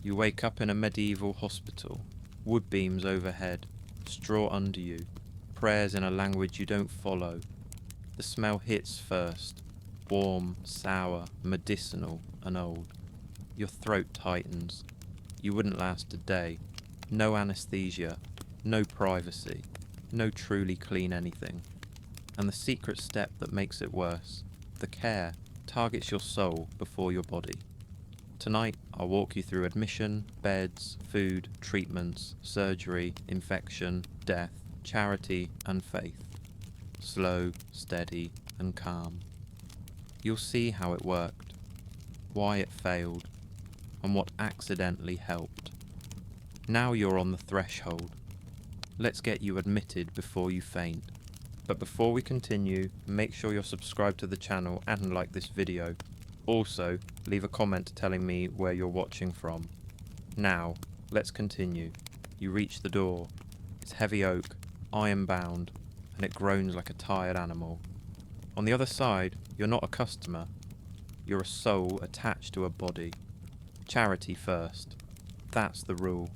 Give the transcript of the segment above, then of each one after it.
You wake up in a medieval hospital, wood beams overhead, straw under you, prayers in a language you don't follow. The smell hits first, warm, sour, medicinal, and old. Your throat tightens. You wouldn't last a day. No anesthesia, no privacy, no truly clean anything. And the secret step that makes it worse, the care, targets your soul before your body. Tonight, I'll walk you through admission, beds, food, treatments, surgery, infection, death, charity, and faith. Slow, steady, and calm. You'll see how it worked, why it failed, and what accidentally helped. Now you're on the threshold. Let's get you admitted before you faint. But before we continue, make sure you're subscribed to the channel and like this video. Also, leave a comment telling me where you're watching from. Now, let's continue. You reach the door. It's heavy oak, iron bound, and it groans like a tired animal. On the other side, you're not a customer. You're a soul attached to a body. Charity first. That's the rule.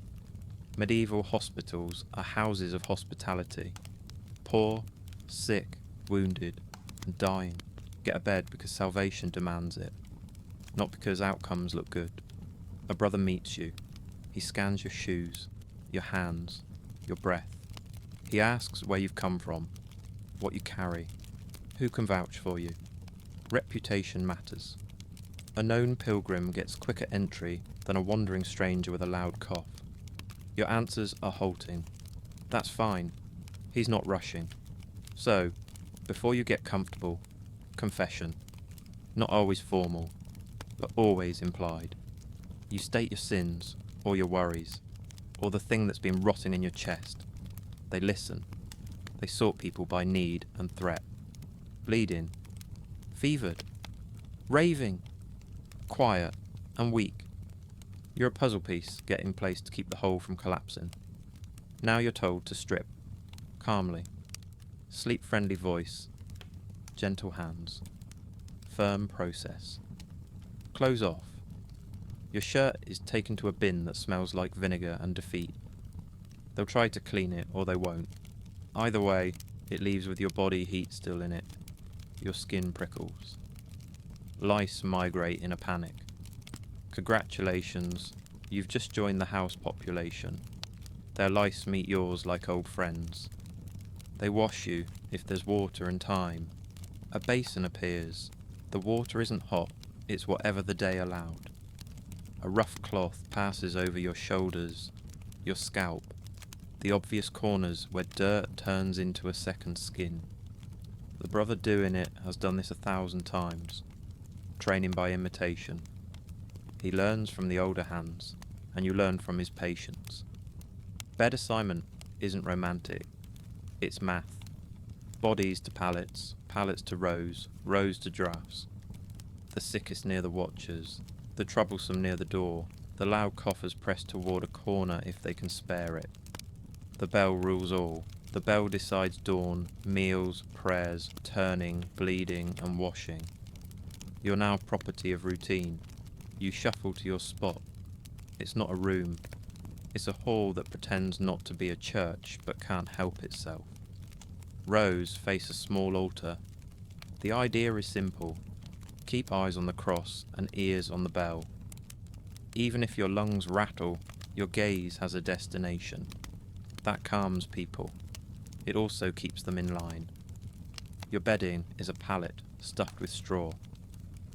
Medieval hospitals are houses of hospitality. Poor, sick, wounded, and dying get a bed because salvation demands it, not because outcomes look good. A brother meets you. He scans your shoes, your hands, your breath. He asks where you've come from, what you carry, who can vouch for you. Reputation matters. A known pilgrim gets quicker entry than a wandering stranger with a loud cough. Your answers are halting. That's fine. He's not rushing. So, before you get comfortable, confession. Not always formal, but always implied. You state your sins, or your worries, or the thing that's been rotting in your chest. They listen. They sort people by need and threat. Bleeding. Fevered. Raving. Quiet and weak. You're a puzzle piece getting placed to keep the whole from collapsing. Now you're told to strip. Calmly. Sleep-friendly voice. Gentle hands. Firm process. Clothes off. Your shirt is taken to a bin that smells like vinegar and defeat. They'll try to clean it or they won't. Either way, it leaves with your body heat still in it. Your skin prickles. Lice migrate in a panic. Congratulations, you've just joined the house population. Their lice meet yours like old friends. They wash you if there's water and time. A basin appears. The water isn't hot, it's whatever the day allowed. A rough cloth passes over your shoulders, your scalp, the obvious corners where dirt turns into a second skin. The brother doing it has done this 1,000 times, training by imitation. He learns from the older hands, and you learn from his patience. Bed assignment isn't romantic, it's math. Bodies to pallets, pallets to rows, rows to drafts. The sickest near the watchers, the troublesome near the door, the loud coughers pressed toward a corner if they can spare it. The bell rules all. The bell decides dawn, meals, prayers, turning, bleeding, and washing. You're now property of routine. You shuffle to your spot. It's not a room. It's a hall that pretends not to be a church but can't help itself. Rows face a small altar. The idea is simple. Keep eyes on the cross and ears on the bell. Even if your lungs rattle, your gaze has a destination. That calms people. It also keeps them in line. Your bedding is a pallet stuffed with straw.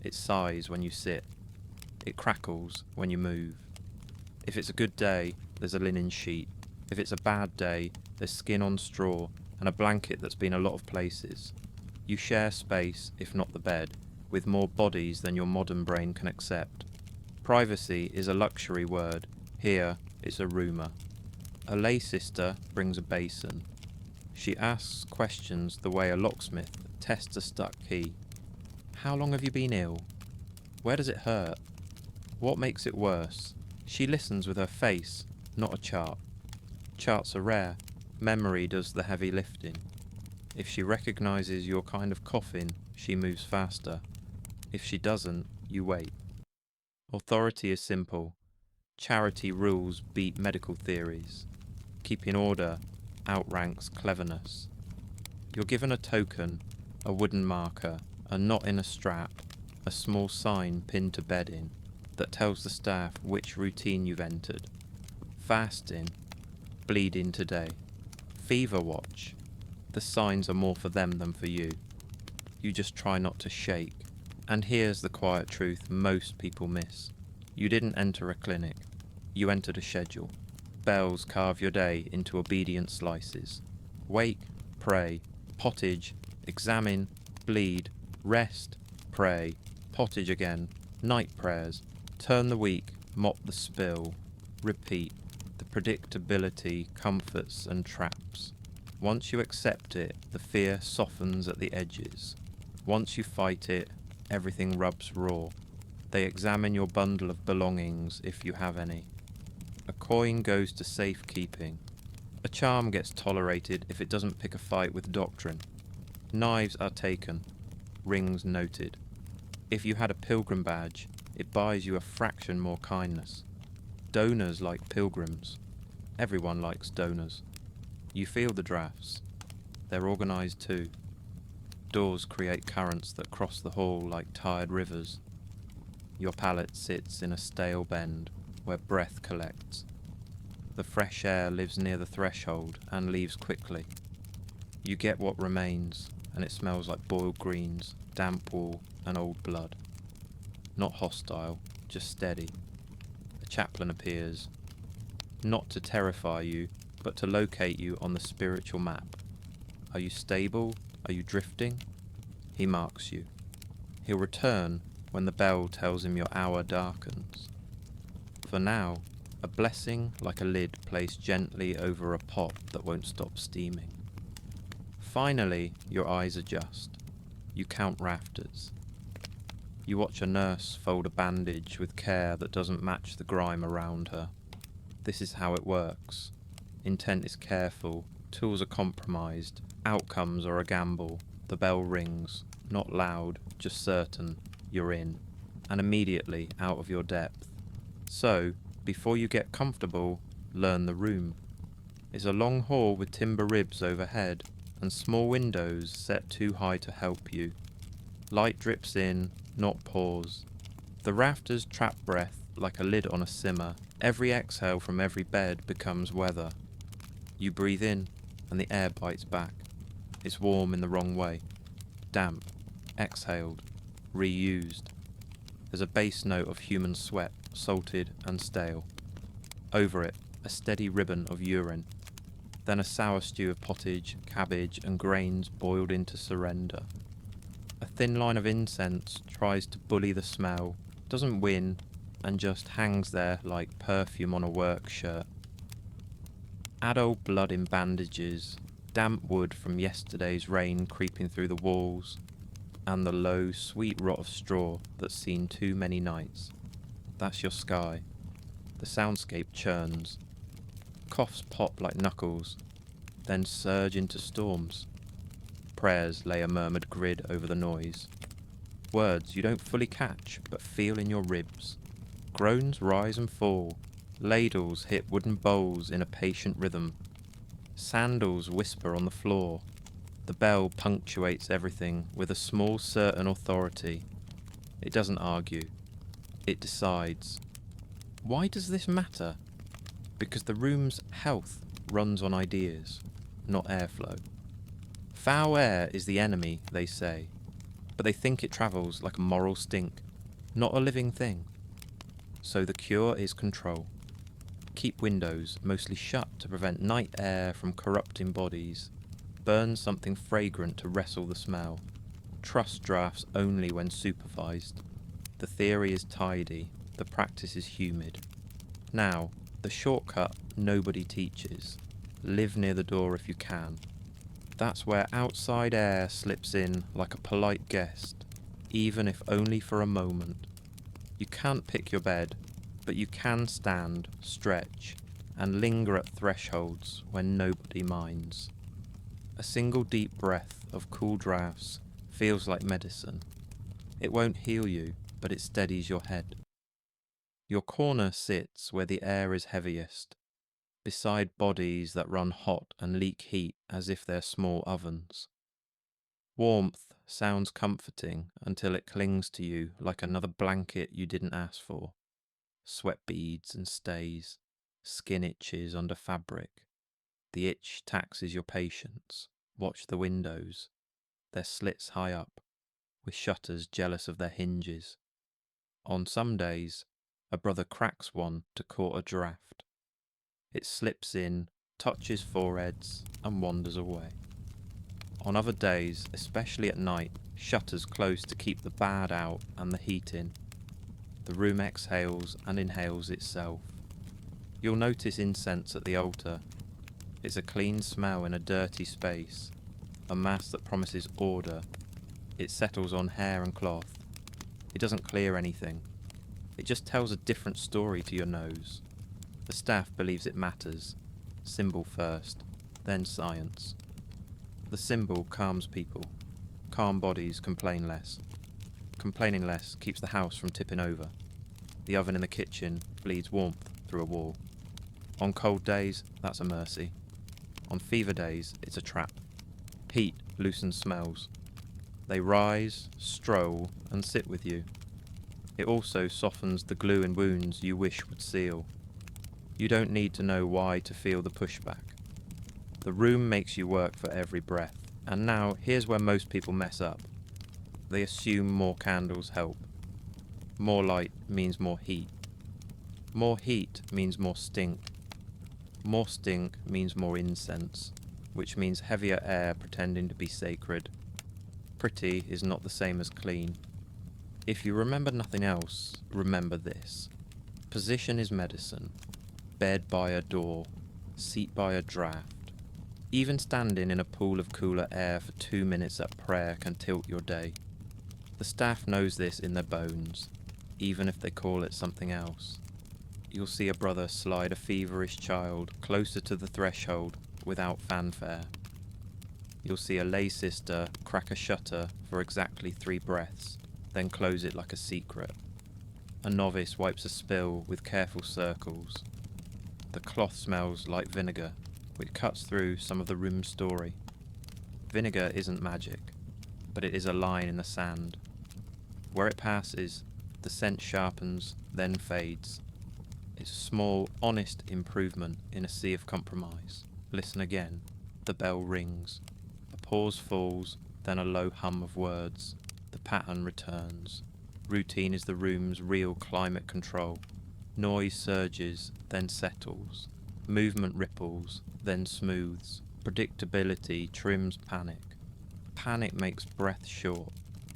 It sighs when you sit. It crackles when you move. If it's a good day, there's a linen sheet. If it's a bad day, there's skin on straw and a blanket that's been a lot of places. You share space, if not the bed, with more bodies than your modern brain can accept. Privacy is a luxury word. Here, it's a rumour. A lay sister brings a basin. She asks questions the way a locksmith tests a stuck key. How long have you been ill? Where does it hurt? What makes it worse? She listens with her face, not a chart. Charts are rare. Memory does the heavy lifting. If she recognises your kind of coughing, she moves faster. If she doesn't, you wait. Authority is simple. Charity rules beat medical theories. Keeping order outranks cleverness. You're given a token, a wooden marker, a knot in a strap, a small sign pinned to bedding that tells the staff which routine you've entered. Fasting, bleeding today, fever watch. The signs are more for them than for you. You just try not to shake. And here's the quiet truth most people miss. You didn't enter a clinic. You entered a schedule. Bells carve your day into obedient slices. Wake, pray, pottage, examine, bleed, rest, pray, pottage again, night prayers, turn the week, mop the spill, repeat. The predictability comforts and traps. Once you accept it, the fear softens at the edges. Once you fight it, everything rubs raw. They examine your bundle of belongings if you have any. A coin goes to safekeeping. A charm gets tolerated if it doesn't pick a fight with doctrine. Knives are taken, rings noted. If you had a pilgrim badge, it buys you a fraction more kindness. Donors like pilgrims. Everyone likes donors. You feel the drafts. They're organised too. Doors create currents that cross the hall like tired rivers. Your palate sits in a stale bend where breath collects. The fresh air lives near the threshold and leaves quickly. You get what remains, and it smells like boiled greens, damp wool, and old blood. Not hostile, just steady. A chaplain appears, not to terrify you, but to locate you on the spiritual map. Are you stable? Are you drifting? He marks you. He'll return when the bell tells him your hour darkens. For now, a blessing like a lid placed gently over a pot that won't stop steaming. Finally, your eyes adjust. You count rafters. You watch a nurse fold a bandage with care that doesn't match the grime around her. This is how it works. Intent is careful, tools are compromised, outcomes are a gamble. The bell rings, not loud, just certain, you're in, and immediately out of your depth. So, before you get comfortable, learn the room. It's a long hall with timber ribs overhead, and small windows set too high to help you. Light drips in, not pours. The rafters trap breath like a lid on a simmer. Every exhale from every bed becomes weather. You breathe in, and the air bites back. It's warm in the wrong way. Damp, exhaled, reused. There's a bass note of human sweat, salted and stale. Over it, a steady ribbon of urine. Then a sour stew of pottage, cabbage, and grains boiled into surrender. A thin line of incense tries to bully the smell, doesn't win, and just hangs there like perfume on a work shirt. Add old blood in bandages, damp wood from yesterday's rain creeping through the walls, and the low, sweet rot of straw that's seen too many nights. That's your sky. The soundscape churns. Coughs pop like knuckles, then surge into storms. Prayers lay a murmured grid over the noise. Words you don't fully catch, but feel in your ribs. Groans rise and fall. Ladles hit wooden bowls in a patient rhythm. Sandals whisper on the floor. The bell punctuates everything with a small certain authority. It doesn't argue. It decides. Why does this matter? Because the room's health runs on ideas, not airflow. Foul air is the enemy, they say, but they think it travels like a moral stink, not a living thing. So the cure is control. Keep windows mostly shut to prevent night air from corrupting bodies. Burn something fragrant to wrestle the smell. Trust drafts only when supervised. The theory is tidy, the practice is humid. Now, the shortcut nobody teaches. Live near the door if you can. That's where outside air slips in like a polite guest, even if only for a moment. You can't pick your bed, but you can stand, stretch, and linger at thresholds when nobody minds. A single deep breath of cool draughts feels like medicine. It won't heal you, but it steadies your head. Your corner sits where the air is heaviest, beside bodies that run hot and leak heat as if they're small ovens. Warmth sounds comforting until it clings to you like another blanket you didn't ask for. Sweat beads and stays, skin itches under fabric. The itch taxes your patience. Watch the windows. They're slits high up, with shutters jealous of their hinges. On some days, a brother cracks one to court a draft. It slips in, touches foreheads, and wanders away. On other days, especially at night, shutters close to keep the bad out and the heat in. The room exhales and inhales itself. You'll notice incense at the altar. It's a clean smell in a dirty space, a mass that promises order. It settles on hair and cloth. It doesn't clear anything. It just tells a different story to your nose. The staff believes it matters. Symbol first, then science. The symbol calms people. Calm bodies complain less. Complaining less keeps the house from tipping over. The oven in the kitchen bleeds warmth through a wall. On cold days, that's a mercy. On fever days, it's a trap. Heat loosens smells. They rise, stroll, and sit with you. It also softens the glue in wounds you wish would seal. You don't need to know why to feel the pushback. The room makes you work for every breath. And now, here's where most people mess up. They assume more candles help. More light means more heat. More heat means more stink. More stink means more incense, which means heavier air pretending to be sacred. Pretty is not the same as clean. If you remember nothing else, remember this. Position is medicine. Bed by a door. Seat by a draft. Even standing in a pool of cooler air for 2 minutes at prayer can tilt your day. The staff knows this in their bones, even if they call it something else. You'll see a brother slide a feverish child closer to the threshold without fanfare. You'll see a lay sister crack a shutter for exactly 3 breaths, then close it like a secret. A novice wipes a spill with careful circles. The cloth smells like vinegar, which cuts through some of the room's story. Vinegar isn't magic, but it is a line in the sand. Where it passes, the scent sharpens, then fades. It's a small, honest improvement in a sea of compromise. Listen again. The bell rings. A pause falls, then a low hum of words. The pattern returns. Routine is the room's real climate control. Noise surges, then settles. Movement ripples, then smooths. Predictability trims panic. Panic makes breath short.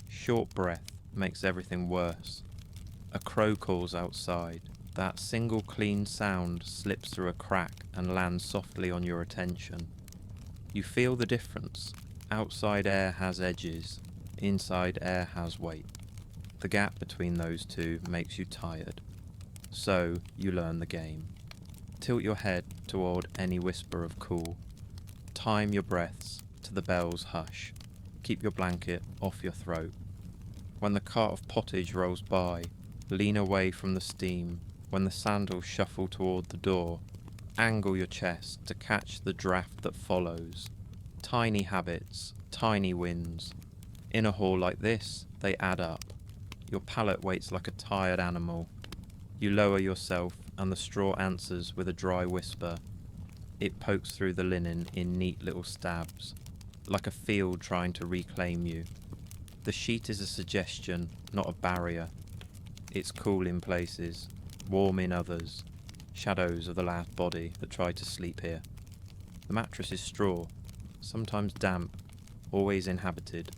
Short breath makes everything worse. A crow calls outside. That single clean sound slips through a crack and lands softly on your attention. You feel the difference. Outside air has edges. Inside air has weight. The gap between those two makes you tired. So you learn the game. Tilt your head toward any whisper of cool. Time your breaths to the bell's hush. Keep your blanket off your throat. When the cart of pottage rolls by, lean away from the steam. When the sandals shuffle toward the door, angle your chest to catch the draft that follows. Tiny habits, tiny wins. In a hall like this, they add up. Your palate waits like a tired animal. You lower yourself, and the straw answers with a dry whisper. It pokes through the linen in neat little stabs, like a field trying to reclaim you. The sheet is a suggestion, not a barrier. It's cool in places, warm in others, shadows of the last body that tried to sleep here. The mattress is straw, sometimes damp, always inhabited.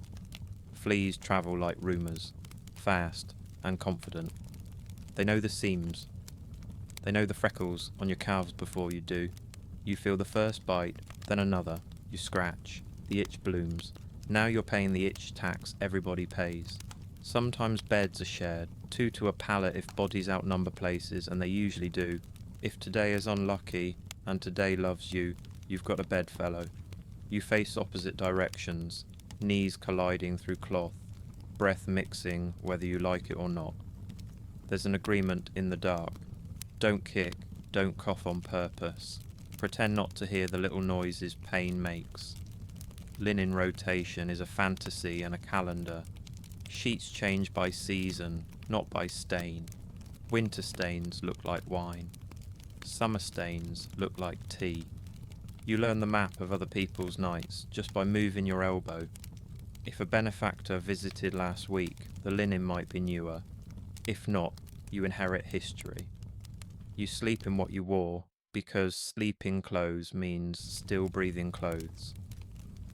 Fleas travel like rumours, fast and confident. They know the seams. They know the freckles on your calves before you do. You feel the first bite, then another. You scratch. The itch blooms. Now you're paying the itch tax everybody pays. Sometimes beds are shared, 2 to a pallet if bodies outnumber places, and they usually do. If today is unlucky, and today loves you, you've got a bedfellow. You face opposite directions, knees colliding through cloth, breath mixing whether you like it or not. There's an agreement in the dark. Don't kick, don't cough on purpose. Pretend not to hear the little noises pain makes. Linen rotation is a fantasy and a calendar. Sheets change by season, not by stain. Winter stains look like wine. Summer stains look like tea. You learn the map of other people's nights just by moving your elbow. If a benefactor visited last week, the linen might be newer. If not, you inherit history. You sleep in what you wore, because sleeping clothes means still breathing clothes.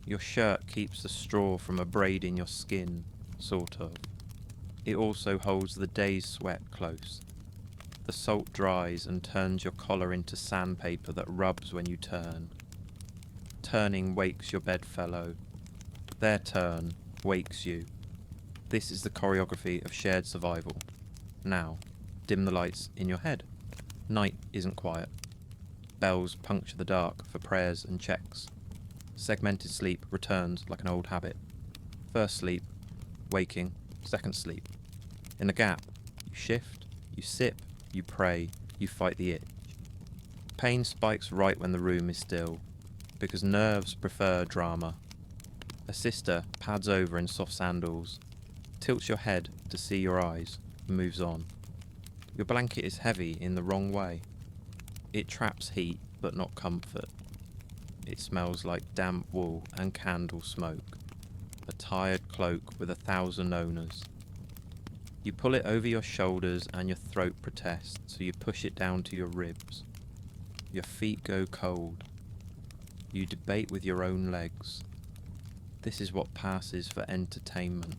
Your shirt keeps the straw from abrading your skin, sort of. It also holds the day's sweat close. The salt dries and turns your collar into sandpaper that rubs when you turn. Turning wakes your bedfellow. Their turn wakes you. This is the choreography of shared survival. Now, dim the lights in your head. Night isn't quiet. Bells puncture the dark for prayers and checks. Segmented sleep returns like an old habit. First sleep, waking, second sleep. In the gap, you shift, you sip, you pray, you fight the itch. Pain spikes right when the room is still, because nerves prefer drama. A sister pads over in soft sandals, tilts your head to see your eyes, and moves on. Your blanket is heavy in the wrong way. It traps heat, but not comfort. It smells like damp wool and candle smoke, a tired cloak with 1,000 owners. You pull it over your shoulders and your throat protests, so you push it down to your ribs. Your feet go cold. You debate with your own legs. This is what passes for entertainment.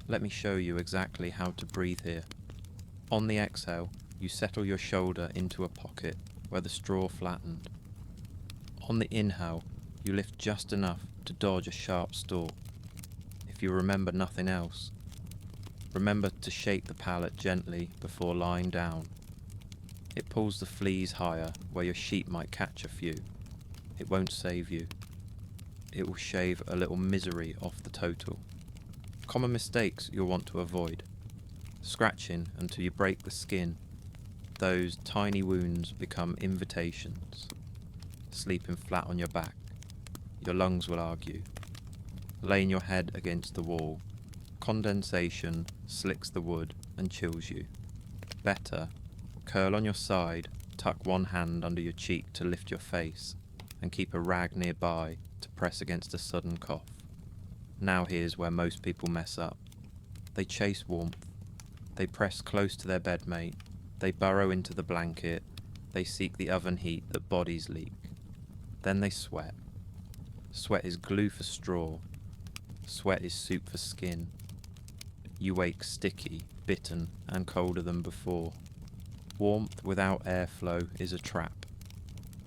Let me show you exactly how to breathe here. On the exhale, you settle your shoulder into a pocket where the straw flattened. On the inhale, you lift just enough to dodge a sharp stalk. If you remember nothing else, remember to shake the pallet gently before lying down. It pulls the fleas higher where your sheet might catch a few. It won't save you. It will shave a little misery off the total. Common mistakes you'll want to avoid. Scratching until you break the skin. Those tiny wounds become invitations. Sleeping flat on your back. Your lungs will argue. Laying your head against the wall. Condensation slicks the wood and chills you. Better, curl on your side, tuck one hand under your cheek to lift your face, and keep a rag nearby to press against a sudden cough. Now here's where most people mess up. They chase warmth. They press close to their bedmate. They burrow into the blanket. They seek the oven heat that bodies leak. Then they sweat. Sweat is glue for straw. Sweat is soup for skin. You wake sticky, bitten, and colder than before. Warmth without airflow is a trap.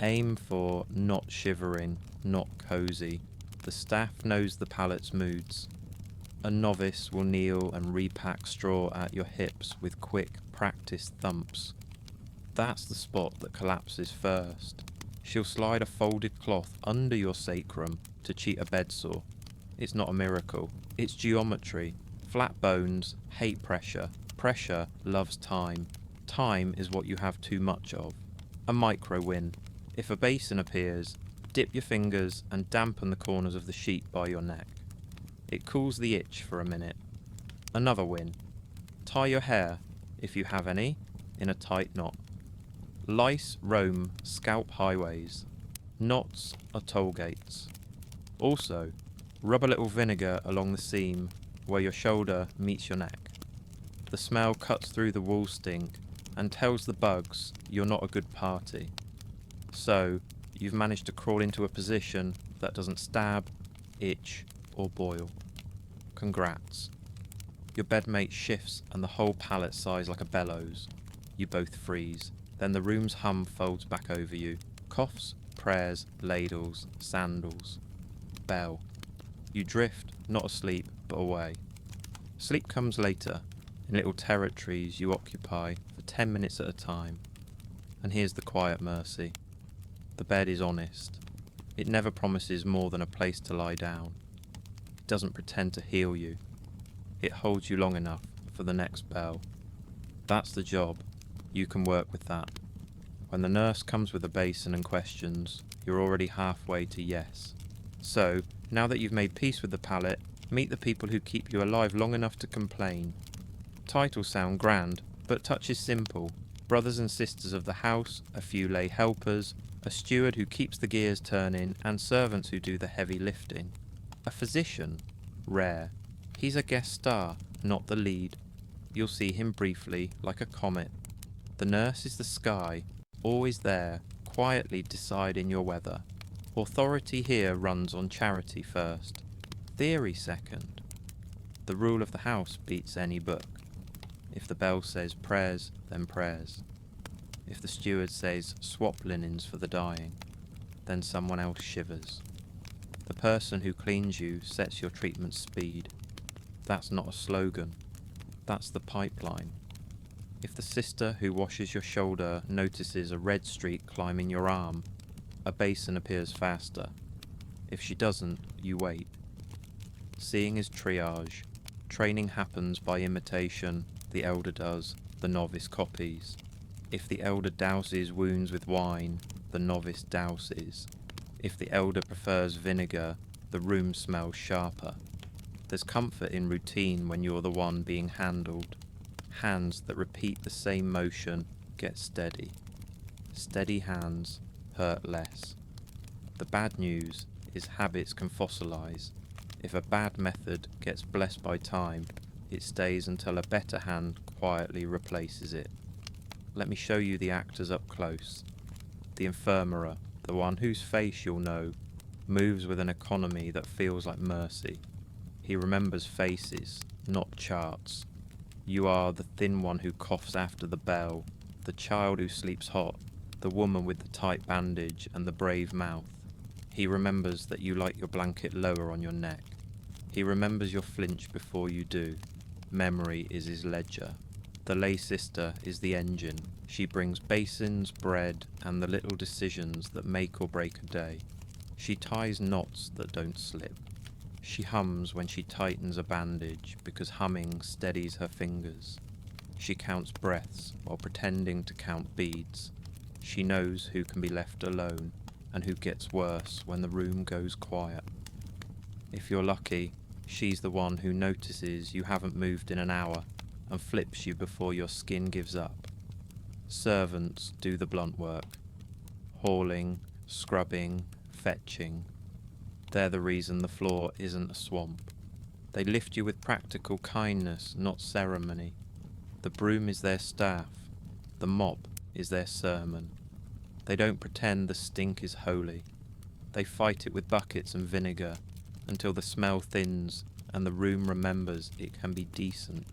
Aim for not shivering, not cosy. The staff knows the pallet's moods. A novice will kneel and repack straw at your hips with quick, practiced thumps. That's the spot that collapses first. She'll slide a folded cloth under your sacrum to cheat a bedsore. It's not a miracle. It's geometry. Flat bones hate pressure. Pressure loves time. Time is what you have too much of. A micro win. If a basin appears, dip your fingers and dampen the corners of the sheet by your neck. It cools the itch for a minute. Another win. Tie your hair, if you have any, in a tight knot. Lice roam scalp highways. Knots are toll gates. Also, rub a little vinegar along the seam where your shoulder meets your neck. The smell cuts through the wool stink and tells the bugs you're not a good party. So, you've managed to crawl into a position that doesn't stab, itch, or boil. Congrats. Your bedmate shifts and the whole pallet sighs like a bellows. You both freeze. Then the room's hum folds back over you. Coughs, prayers, ladles, sandals. Bell. You drift, not asleep, but away. Sleep comes later, in little territories you occupy for 10 minutes at a time. And here's the quiet mercy. The bed is honest. It never promises more than a place to lie down. It doesn't pretend to heal you. It holds you long enough for the next bell. That's the job. You can work with that. When the nurse comes with a basin and questions, you're already halfway to yes. So, now that you've made peace with the palate, meet the people who keep you alive long enough to complain. Titles sound grand, but touch is simple. Brothers and sisters of the house, a few lay helpers, a steward who keeps the gears turning, and servants who do the heavy lifting. A physician? Rare. He's a guest star, not the lead. You'll see him briefly, like a comet. The nurse is the sky, always there, quietly deciding your weather. Authority here runs on charity first, theory second. The rule of the house beats any book. If the bell says prayers, then prayers. If the steward says swap linens for the dying, then someone else shivers. The person who cleans you sets your treatment speed. That's not a slogan. That's the pipeline. If the sister who washes your shoulder notices a red streak climbing your arm, a basin appears faster. If she doesn't, you wait. Seeing is triage. Training happens by imitation. The elder does, the novice copies. If the elder douses wounds with wine, the novice douses. If the elder prefers vinegar, the room smells sharper. There's comfort in routine when you're the one being handled. Hands that repeat the same motion get steady. Steady hands hurt less. The bad news is habits can fossilize. If a bad method gets blessed by time, it stays until a better hand quietly replaces it. Let me show you the actors up close. The infirmera, the one whose face you'll know, moves with an economy that feels like mercy. He remembers faces, not charts. You are the thin one who coughs after the bell, the child who sleeps hot, the woman with the tight bandage and the brave mouth. He remembers that you like your blanket lower on your neck. He remembers your flinch before you do. Memory is his ledger. The lay sister is the engine. She brings basins, bread, and the little decisions that make or break a day. She ties knots that don't slip. She hums when she tightens a bandage because humming steadies her fingers. She counts breaths while pretending to count beads. She knows who can be left alone and who gets worse when the room goes quiet. If you're lucky, she's the one who notices you haven't moved in an hour and flips you before your skin gives up. Servants do the blunt work. Hauling, scrubbing, fetching. They're the reason the floor isn't a swamp. They lift you with practical kindness, not ceremony. The broom is their staff. The mop is their sermon. They don't pretend the stink is holy. They fight it with buckets and vinegar until the smell thins and the room remembers it can be decent.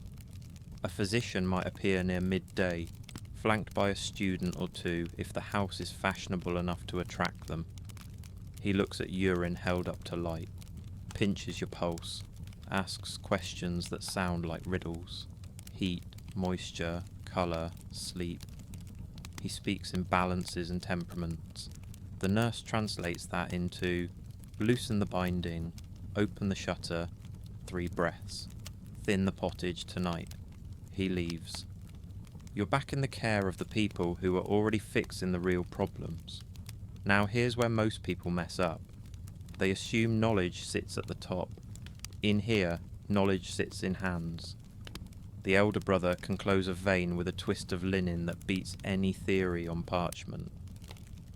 A physician might appear near midday, flanked by a student or two if the house is fashionable enough to attract them. He looks at urine held up to light, pinches your pulse, asks questions that sound like riddles. Heat, moisture, colour, sleep. He speaks in balances and temperaments. The nurse translates that into loosen the binding, open the shutter, 3 breaths, thin the pottage tonight. He leaves. You're back in the care of the people who are already fixing the real problems. Now here's where most people mess up. They assume knowledge sits at the top. In here, knowledge sits in hands. The elder brother can close a vein with a twist of linen that beats any theory on parchment.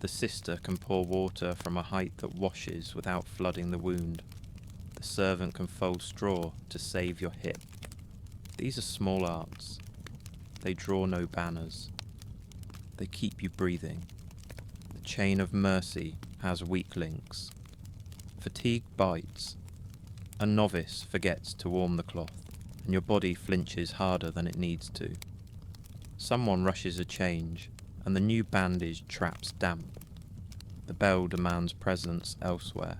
The sister can pour water from a height that washes without flooding the wound. The servant can fold straw to save your hip. These are small arts. They draw no banners. They keep you breathing. The chain of mercy has weak links. Fatigue bites. A novice forgets to warm the cloth, and your body flinches harder than it needs to. Someone rushes a change, and the new bandage traps damp. The bell demands presence elsewhere,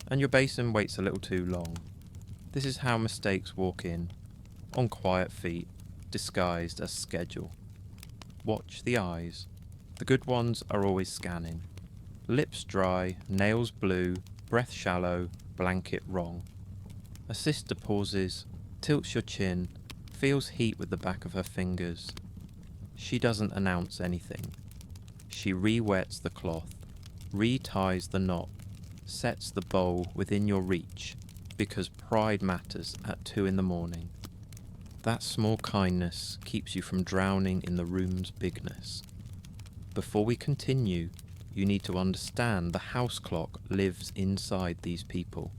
and your basin waits a little too long. This is how mistakes walk in, on quiet feet, disguised as schedule. Watch the eyes. The good ones are always scanning. Lips dry, nails blue, breath shallow, blanket wrong. A sister pauses, tilts your chin, feels heat with the back of her fingers. She doesn't announce anything. She re-wets the cloth, reties the knot, sets the bowl within your reach, because pride matters at 2 a.m. That small kindness keeps you from drowning in the room's bigness. Before we continue, you need to understand the house clock lives inside these people.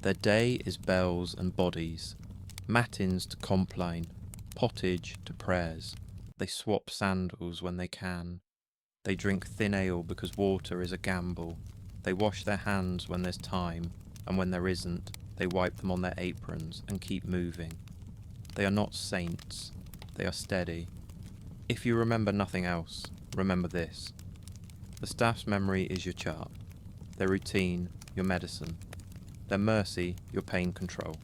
Their day is bells and bodies, matins to compline, pottage to prayers. They swap sandals when they can. They drink thin ale because water is a gamble. They wash their hands when there's time, and when there isn't, they wipe them on their aprons and keep moving. They are not saints. They are steady. If you remember nothing else, remember this. The staff's memory is your chart. Their routine, your medicine. Their mercy, your pain control.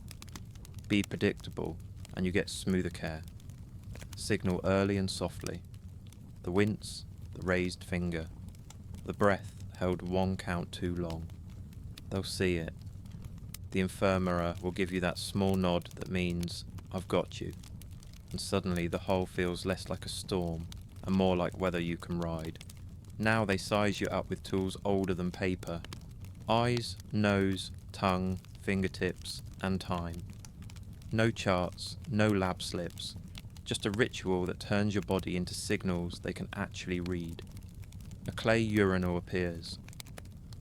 Be predictable, and you get smoother care. Signal early and softly. The wince, the raised finger. The breath held 1 count too long. They'll see it. The infirmera will give you that small nod that means, I've got you. And suddenly the whole feels less like a storm and more like weather you can ride. Now they size you up with tools older than paper. Eyes, nose, tongue, fingertips, and time. No charts, no lab slips. Just a ritual that turns your body into signals they can actually read. A clay urinal appears.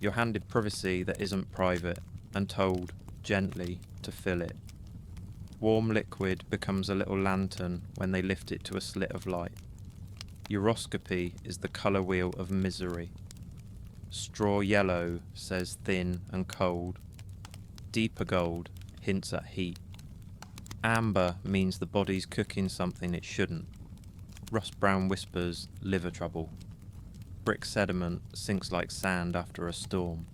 You're handed privacy that isn't private and told, gently, to fill it. Warm liquid becomes a little lantern when they lift it to a slit of light. Uroscopy is the colour wheel of misery. Straw yellow says thin and cold. Deeper gold hints at heat. Amber means the body's cooking something it shouldn't. Rust brown whispers liver trouble. Brick sediment sinks like sand after a storm.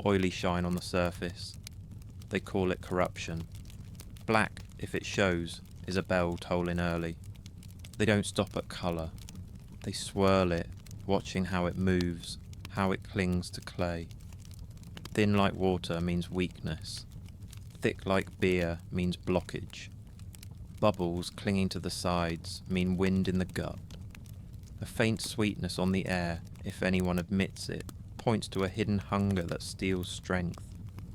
Oily shine on the surface. They call it corruption. Black, if it shows, is a bell tolling early. They don't stop at colour. They swirl it, watching how it moves, how it clings to clay. Thin like water means weakness. Thick like beer means blockage. Bubbles clinging to the sides mean wind in the gut. A faint sweetness on the air, if anyone admits it, points to a hidden hunger that steals strength.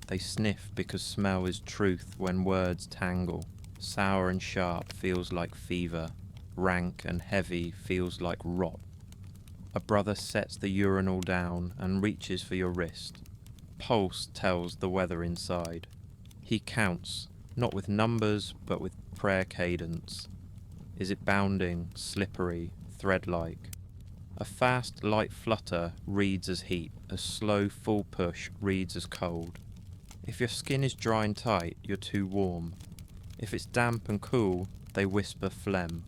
They sniff because smell is truth when words tangle. Sour and sharp feels like fever. Rank and heavy feels like rot. A brother sets the urinal down and reaches for your wrist. Pulse tells the weather inside. He counts, not with numbers, but with prayer cadence. Is it bounding, slippery, thread-like? A fast, light flutter reads as heat. A slow, full push reads as cold. If your skin is dry and tight, you're too warm. If it's damp and cool, they whisper phlegm.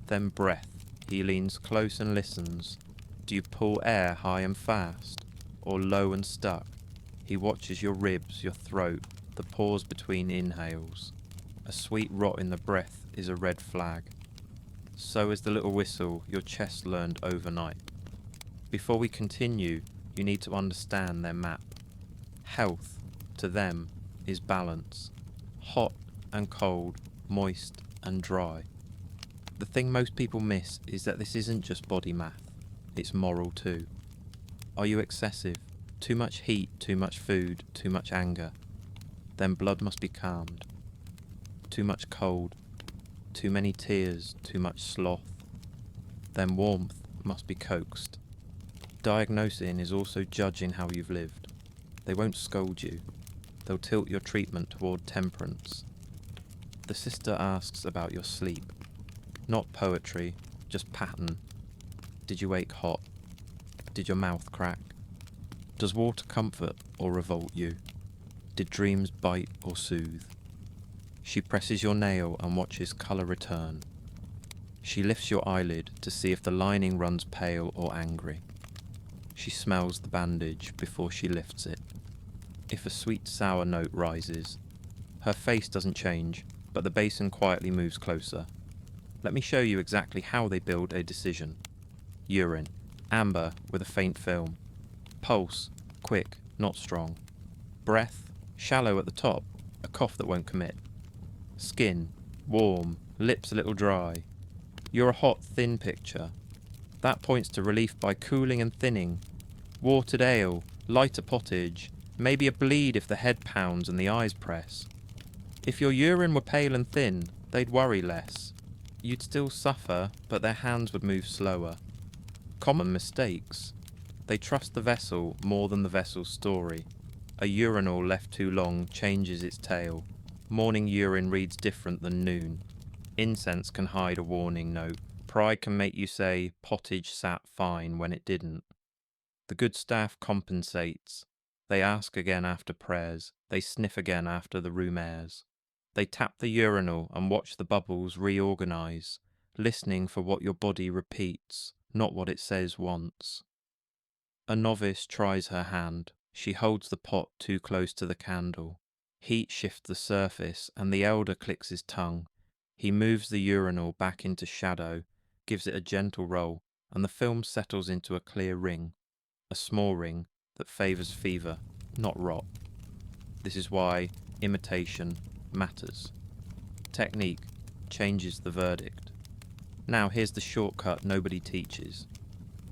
Then breath. He leans close and listens. Do you pull air high and fast, or low and stuck? He watches your ribs, your throat, the pause between inhales. A sweet rot in the breath is a red flag. So is the little whistle your chest learned overnight. Before we continue, you need to understand their map. Health, to them, is balance. Hot and cold, moist and dry. The thing most people miss is that this isn't just body math, it's moral too. Are you excessive? Too much heat, too much food, too much anger? Then blood must be calmed. Too much cold, too many tears, too much sloth? Then warmth must be coaxed. Diagnosing is also judging how you've lived. They won't scold you. They'll tilt your treatment toward temperance. The sister asks about your sleep. Not poetry, just pattern. Did you wake hot? Did your mouth crack? Does water comfort or revolt you? Did dreams bite or soothe? She presses your nail and watches colour return. She lifts your eyelid to see if the lining runs pale or angry. She smells the bandage before she lifts it. If a sweet sour note rises, her face doesn't change, but the basin quietly moves closer. Let me show you exactly how they build a decision. Urine, amber with a faint film. Pulse, quick, not strong. Breath, shallow at the top, a cough that won't commit. Skin, warm, lips a little dry. You're a hot, thin picture. That points to relief by cooling and thinning. Watered ale, lighter pottage, maybe a bleed if the head pounds and the eyes press. If your urine were pale and thin, they'd worry less. You'd still suffer, but their hands would move slower. Common mistakes. They trust the vessel more than the vessel's story. A urinal left too long changes its tale. Morning urine reads different than noon. Incense can hide a warning note. Pride can make you say pottage sat fine when it didn't. The good staff compensates. They ask again after prayers. They sniff again after the room airs. They tap the urinal and watch the bubbles reorganize, listening for what your body repeats, not what it says once. A novice tries her hand. She holds the pot too close to the candle. Heat shifts the surface, and the elder clicks his tongue. He moves the urinal back into shadow, gives it a gentle roll, and the film settles into a clear ring, a small ring that favours fever, not rot. This is why imitation matters. Technique changes the verdict. Now here's the shortcut nobody teaches.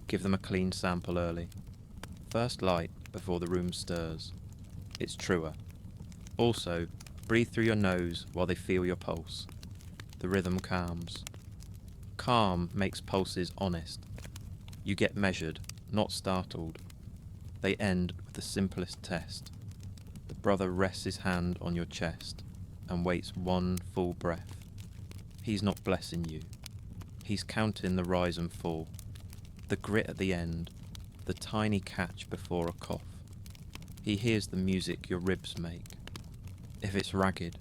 Give them a clean sample early. First light before the room stirs. It's truer. Also, breathe through your nose while they feel your pulse. The rhythm calms. Calm makes pulses honest. You get measured, not startled. They end with the simplest test. The brother rests his hand on your chest and waits one full breath. He's not blessing you. He's counting the rise and fall. The grit at the end, the tiny catch before a cough. He hears the music your ribs make. If it's ragged,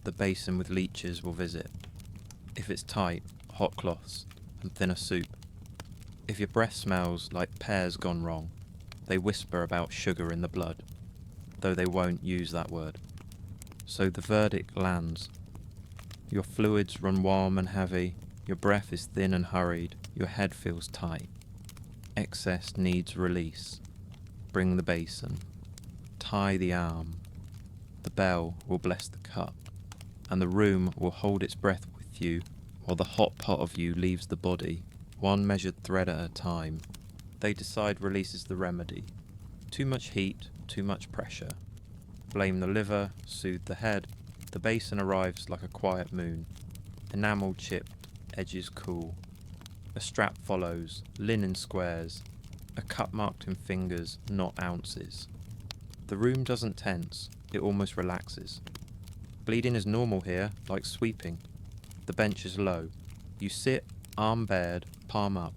the basin with leeches will visit. If it's tight, hot cloths and thinner soup. If your breath smells like pears gone wrong, they whisper about sugar in the blood, though they won't use that word. So the verdict lands. Your fluids run warm and heavy, your breath is thin and hurried, your head feels tight. Excess needs release. Bring the basin. Tie the arm. The bell will bless the cup, and the room will hold its breath with you while the hot pot of you leaves the body, one measured thread at a time. They decide release is the remedy. Too much heat, too much pressure. Blame the liver, soothe the head. The basin arrives like a quiet moon. Enamel chipped, edges cool. A strap follows, linen squares. A cup marked in fingers, not ounces. The room doesn't tense, it almost relaxes. Bleeding is normal here, like sweeping. The bench is low. You sit, arm bared, palm up.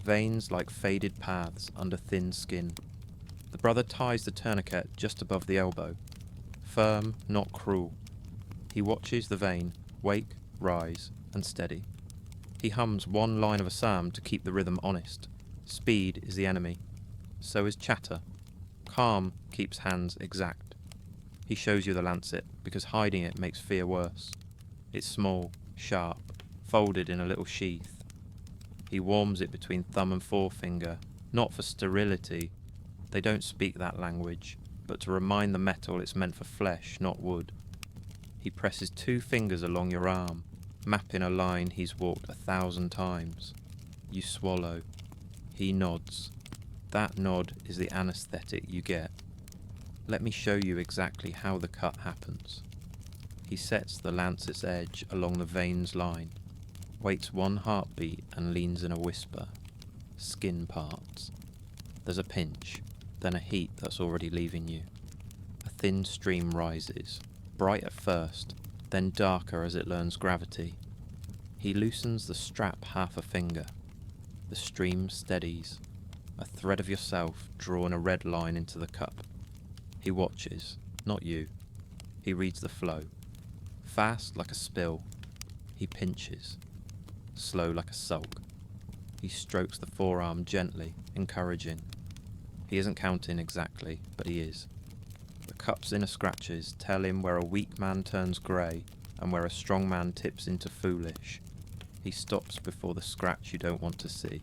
Veins like faded paths under thin skin. The brother ties the tourniquet just above the elbow. Firm, not cruel. He watches the vein, wake, rise, and steady. He hums one line of a psalm to keep the rhythm honest. Speed is the enemy. So is chatter. Calm keeps hands exact. He shows you the lancet, because hiding it makes fear worse. It's small, sharp, folded in a little sheath. He warms it between thumb and forefinger, not for sterility. They don't speak that language, but to remind the metal it's meant for flesh, not wood. He presses 2 fingers along your arm, mapping a line he's walked 1,000 times. You swallow. He nods. That nod is the anaesthetic you get. Let me show you exactly how the cut happens. He sets the lancet's edge along the vein's line, waits 1 heartbeat and leans in a whisper. Skin parts. There's a pinch, then a heat that's already leaving you. A thin stream rises, bright at first, then darker as it learns gravity. He loosens the strap half a finger. The stream steadies. A thread of yourself drawn a red line into the cup. He watches, not you. He reads the flow. Fast like a spill. He pinches. Slow like a sulk. He strokes the forearm gently, encouraging. He isn't counting exactly, but he is. The cup's inner scratches tell him where a weak man turns grey and where a strong man tips into foolish. He stops before the scratch you don't want to see.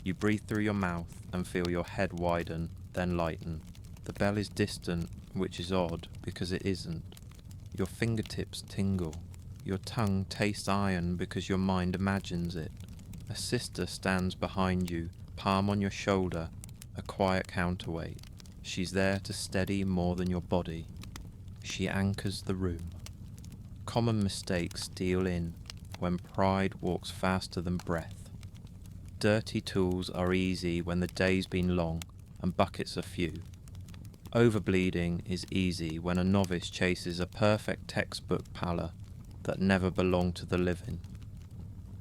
You breathe through your mouth and feel your head widen, then lighten. The bell is distant, which is odd because it isn't. Your fingertips tingle. Your tongue tastes iron because your mind imagines it. A sister stands behind you, palm on your shoulder, a quiet counterweight. She's there to steady more than your body. She anchors the room. Common mistakes steal in when pride walks faster than breath. Dirty tools are easy when the day's been long and buckets are few. Overbleeding is easy when a novice chases a perfect textbook pallor that never belonged to the living.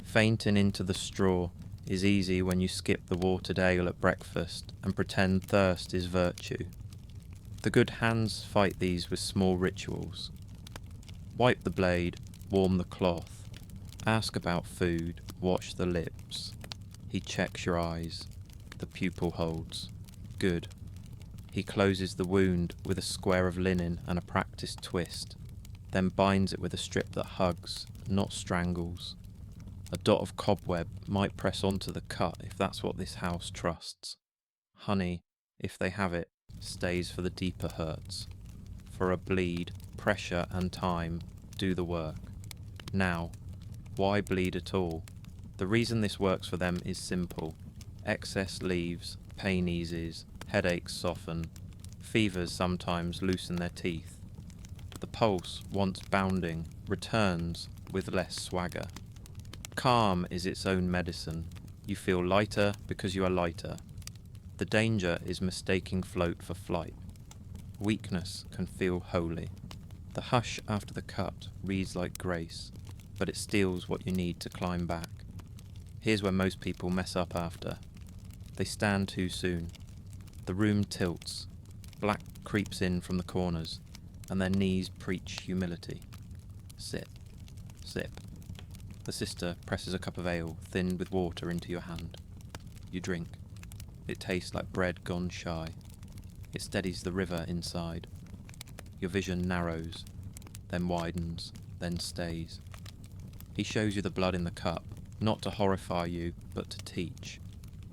Fainting into the straw is easy when you skip the watered ale at breakfast and pretend thirst is virtue. The good hands fight these with small rituals. Wipe the blade, warm the cloth, ask about food, watch the lips. He checks your eyes. The pupil holds. Good. He closes the wound with a square of linen and a practiced twist, then binds it with a strip that hugs, not strangles. A dot of cobweb might press onto the cut if that's what this house trusts. Honey, if they have it, stays for the deeper hurts. For a bleed, pressure and time do the work. Now, why bleed at all? The reason this works for them is simple. Excess leaves, pain eases, headaches soften, fevers sometimes loosen their teeth. The pulse, once bounding, returns with less swagger. Calm is its own medicine. You feel lighter because you are lighter. The danger is mistaking float for flight. Weakness can feel holy. The hush after the cut reads like grace, but it steals what you need to climb back. Here's where most people mess up after. They stand too soon. The room tilts. Black creeps in from the corners, and their knees preach humility. Sit. Sip. The sister presses a cup of ale, thinned with water, into your hand. You drink. It tastes like bread gone shy. It steadies the river inside. Your vision narrows, then widens, then stays. He shows you the blood in the cup, not to horrify you, but to teach.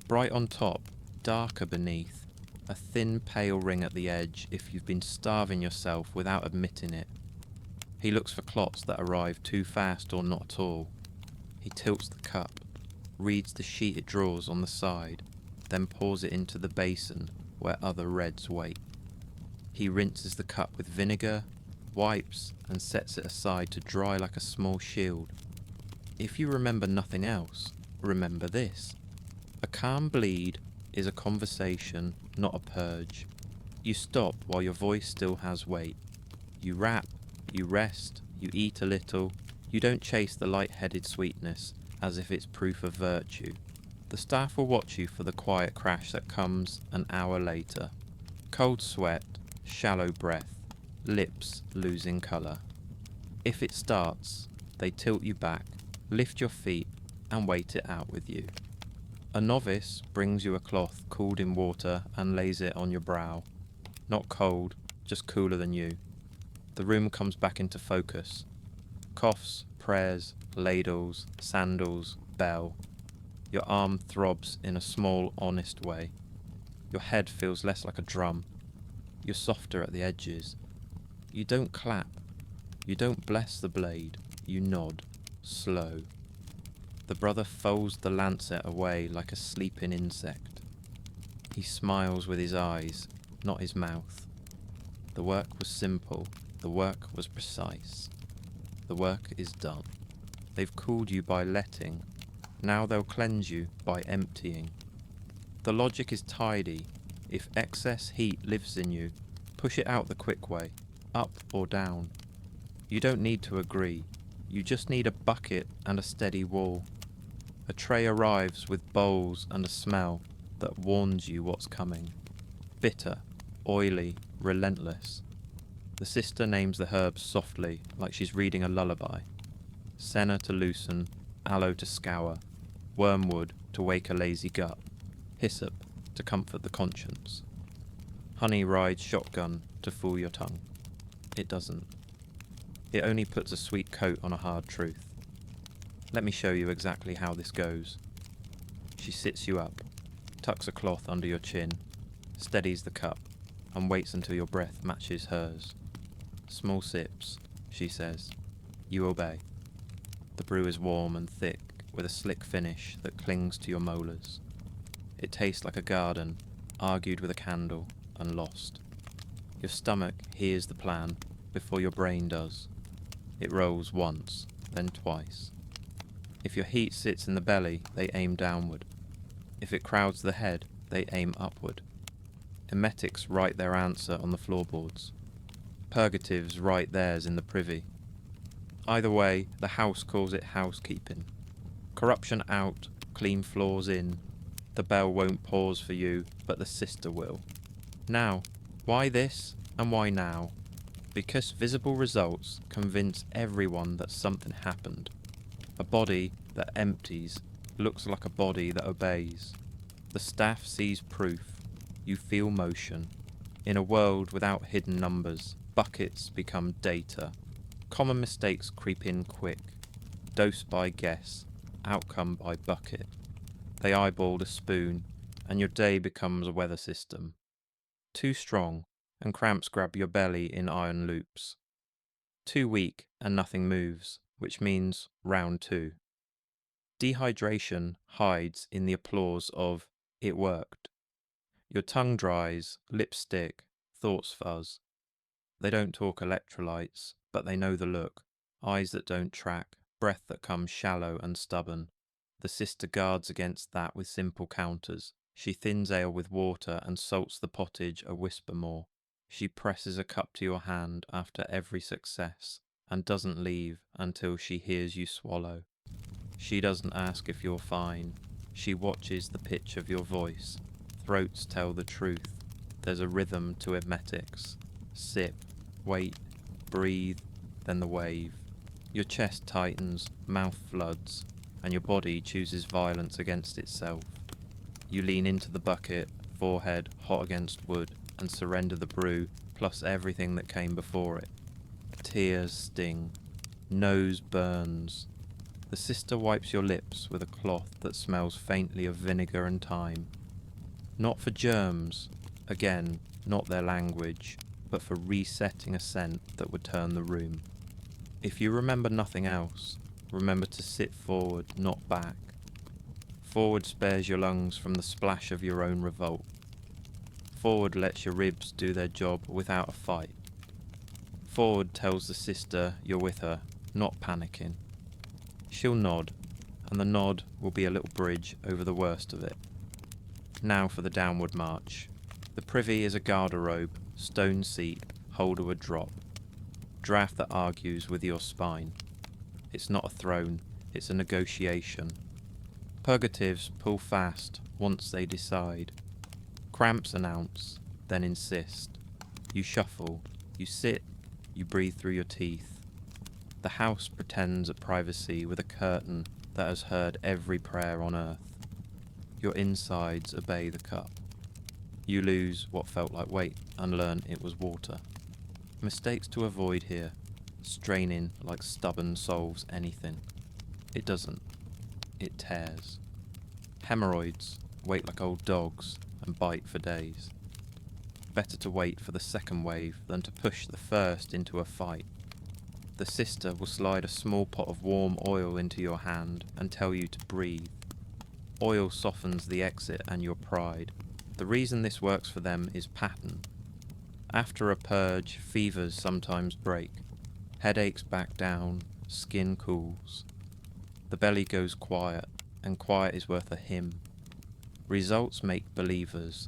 Bright on top, darker beneath, a thin pale ring at the edge if you've been starving yourself without admitting it. He looks for clots that arrive too fast or not at all. He tilts the cup, reads the sheet it draws on the side, then pours it into the basin where other reds wait. He rinses the cup with vinegar, wipes, and sets it aside to dry like a small shield. If you remember nothing else, remember this. A calm bleed is a conversation, not a purge. You stop while your voice still has weight. You rap, you rest, you eat a little. You don't chase the light-headed sweetness as if it's proof of virtue. The staff will watch you for the quiet crash that comes an hour later. Cold sweat, shallow breath, lips losing colour. If it starts, they tilt you back, lift your feet, and wait it out with you. A novice brings you a cloth cooled in water and lays it on your brow. Not cold, just cooler than you. The room comes back into focus. Coughs, prayers, ladles, sandals, bell. Your arm throbs in a small, honest way. Your head feels less like a drum. You're softer at the edges. You don't clap. You don't bless the blade. You nod, slow. The brother folds the lancet away like a sleeping insect. He smiles with his eyes, not his mouth. The work was simple. The work was precise. The work is done. They've cooled you by letting. Now they'll cleanse you by emptying. The logic is tidy. If excess heat lives in you, push it out the quick way, up or down. You don't need to agree. You just need a bucket and a steady wall. A tray arrives with bowls and a smell that warns you what's coming. Bitter, oily, relentless. The sister names the herbs softly, like she's reading a lullaby. Senna to loosen, aloe to scour, wormwood to wake a lazy gut, hyssop to comfort the conscience. Honey rides shotgun to fool your tongue. It doesn't. It only puts a sweet coat on a hard truth. Let me show you exactly how this goes. She sits you up, tucks a cloth under your chin, steadies the cup, and waits until your breath matches hers. Small sips, she says. You obey. The brew is warm and thick, with a slick finish that clings to your molars. It tastes like a garden, argued with a candle, and lost. Your stomach hears the plan before your brain does. It rolls once, then twice. If your heat sits in the belly, they aim downward. If it crowds the head, they aim upward. Emetics write their answer on the floorboards. Purgatives write theirs in the privy. Either way, the house calls it housekeeping. Corruption out, clean floors in. The bell won't pause for you, but the sister will. Now, why this, and why now? Because visible results convince everyone that something happened. A body that empties looks like a body that obeys. The staff sees proof. You feel motion. In a world without hidden numbers, buckets become data. Common mistakes creep in quick. Dose by guess, outcome by bucket. They eyeball a spoon, and your day becomes a weather system. Too strong, and cramps grab your belly in iron loops. Too weak, and nothing moves, which means round two. Dehydration hides in the applause of "it worked." Your tongue dries, lips stick, thoughts fuzz. They don't talk electrolytes, but they know the look. Eyes that don't track, breath that comes shallow and stubborn. The sister guards against that with simple counters. She thins ale with water and salts the pottage a whisper more. She presses a cup to your hand after every success, and doesn't leave until she hears you swallow. She doesn't ask if you're fine. She watches the pitch of your voice. Throats tell the truth. There's a rhythm to emetics. Sip, wait, breathe, then the wave. Your chest tightens, mouth floods, and your body chooses violence against itself. You lean into the bucket, forehead hot against wood, and surrender the brew, plus everything that came before it. Tears sting. Nose burns. The sister wipes your lips with a cloth that smells faintly of vinegar and thyme. Not for germs, again, not their language, but for resetting a scent that would turn the room. If you remember nothing else, remember to sit forward, not back. Forward spares your lungs from the splash of your own revolt. Forward lets your ribs do their job without a fight. Forward tells the sister you're with her, not panicking. She'll nod, and the nod will be a little bridge over the worst of it. Now for the downward march. The privy is a garderobe, stone seat, holder would drop. Draft that argues with your spine. It's not a throne, it's a negotiation. Purgatives pull fast once they decide. Cramps announce, then insist. You shuffle, you sit, you breathe through your teeth. The house pretends at privacy with a curtain that has heard every prayer on earth. Your insides obey the cup. You lose what felt like weight and learn it was water. Mistakes to avoid here. Straining like stubborn solves anything. It doesn't. It tears. Hemorrhoids wait like old dogs and bite for days. Better to wait for the second wave than to push the first into a fight. The sister will slide a small pot of warm oil into your hand and tell you to breathe. Oil softens the exit and your pride. The reason this works for them is pattern. After a purge, fevers sometimes break. Headaches back down, skin cools. The belly goes quiet, and quiet is worth a hymn. Results make believers.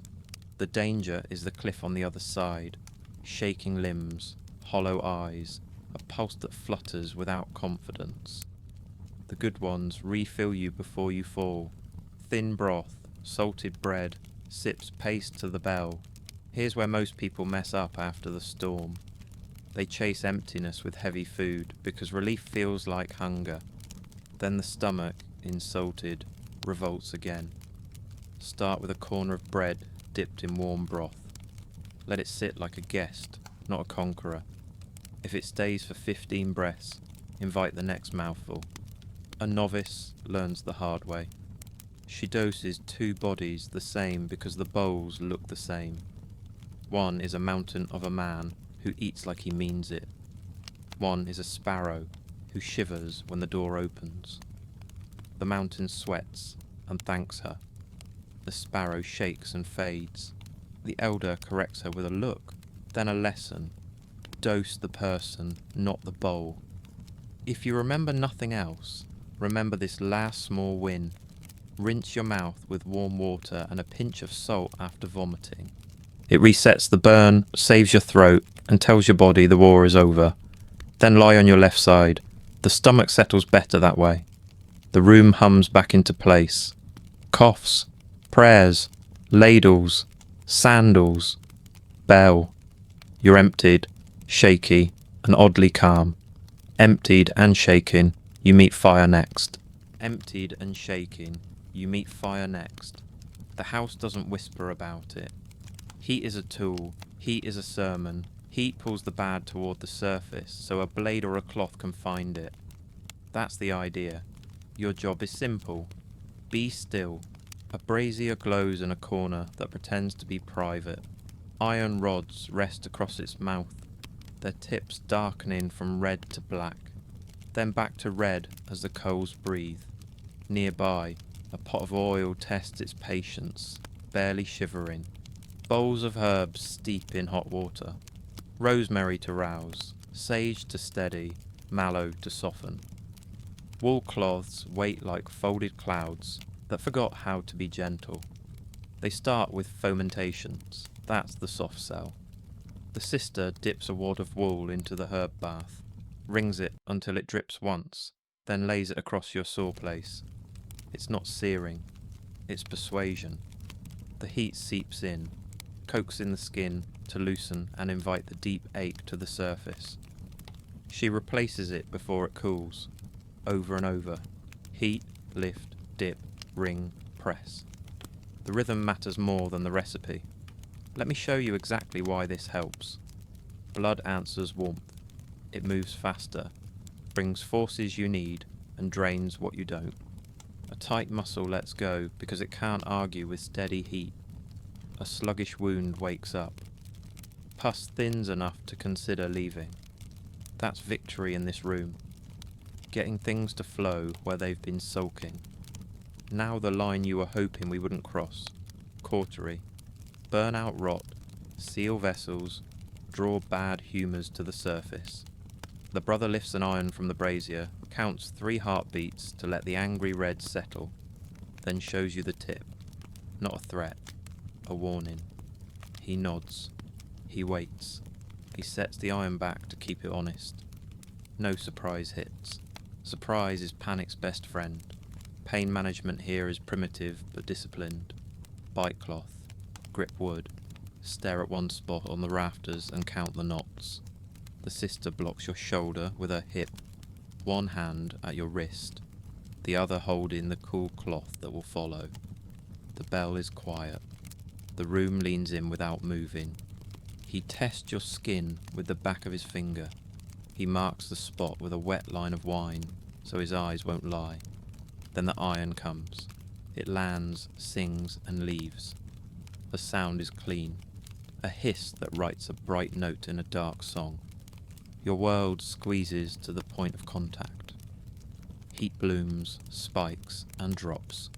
The danger is the cliff on the other side. Shaking limbs, hollow eyes, a pulse that flutters without confidence. The good ones refill you before you fall. Thin broth, salted bread, sips paste to the bell. Here's where most people mess up after the storm. They chase emptiness with heavy food because relief feels like hunger. Then the stomach, insulted, revolts again. Start with a corner of bread dipped in warm broth. Let it sit like a guest, not a conqueror. If it stays for 15 breaths, invite the next mouthful. A novice learns the hard way. She doses 2 bodies the same because the bowls look the same. One is a mountain of a man who eats like he means it. One is a sparrow who shivers when the door opens. The mountain sweats and thanks her. The sparrow shakes and fades. The elder corrects her with a look, then a lesson. Dose the person, not the bowl. If you remember nothing else, remember this last small win. Rinse your mouth with warm water and a pinch of salt after vomiting. It resets the burn, saves your throat, and tells your body the war is over. Then lie on your left side. The stomach settles better that way. The room hums back into place. Coughs, prayers, ladles, sandals, bell. You're emptied, shaky, and oddly calm. Emptied and shaken, you meet fire next. Emptied and shaken, you meet fire next. The house doesn't whisper about it. Heat is a tool, heat is a sermon. Heat pulls the bad toward the surface, so a blade or a cloth can find it. That's the idea. Your job is simple. Be still. A brazier glows in a corner that pretends to be private. Iron rods rest across its mouth, their tips darkening from red to black, then back to red as the coals breathe. Nearby, a pot of oil tests its patience, barely shivering. Bowls of herbs steep in hot water. Rosemary to rouse, sage to steady, mallow to soften. Wool cloths wait like folded clouds that forgot how to be gentle. They start with fomentations, that's the soft sell. The sister dips a wad of wool into the herb bath, wrings it until it drips once, then lays it across your sore place. It's not searing, it's persuasion. The heat seeps in, coaxing the skin to loosen and invite the deep ache to the surface. She replaces it before it cools, over and over. Heat, lift, dip, wring, press. The rhythm matters more than the recipe. Let me show you exactly why this helps. Blood answers warmth. It moves faster, brings forces you need, and drains what you don't. A tight muscle lets go because it can't argue with steady heat. A sluggish wound wakes up. Pus thins enough to consider leaving. That's victory in this room. Getting things to flow where they've been sulking. Now the line you were hoping we wouldn't cross. Cautery. Burn out rot. Seal vessels. Draw bad humours to the surface. The brother lifts an iron from the brazier, counts 3 heartbeats to let the angry red settle, then shows you the tip. Not a threat. A warning. He nods. He waits. He sets the iron back to keep it honest. No surprise hits. Surprise is panic's best friend. Pain management here is primitive but disciplined. Bite cloth. Grip wood. Stare at one spot on the rafters and count the knots. The sister blocks your shoulder with her hip, one hand at your wrist, the other holding the cool cloth that will follow. The bell is quiet. The room leans in without moving. He tests your skin with the back of his finger. He marks the spot with a wet line of wine, so his eyes won't lie. Then the iron comes. It lands, sings, and leaves. The sound is clean, a hiss that writes a bright note in a dark song. Your world squeezes to the point of contact. Heat blooms, spikes, and drops.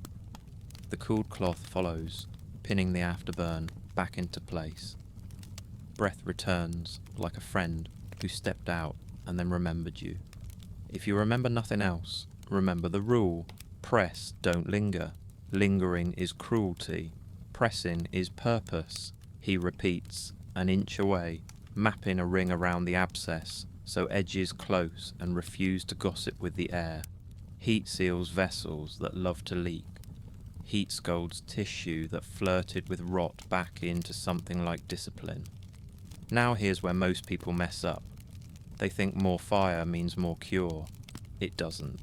The cooled cloth follows, pinning the afterburn back into place. Breath returns, like a friend who stepped out and then remembered you. If you remember nothing else, remember the rule. Press, don't linger. Lingering is cruelty. Pressing is purpose. He repeats, an inch away, mapping a ring around the abscess, so edges close and refuse to gossip with the air. Heat seals vessels that love to leak. Heat scalds tissue that flirted with rot back into something like discipline. Now here's where most people mess up. They think more fire means more cure. It doesn't.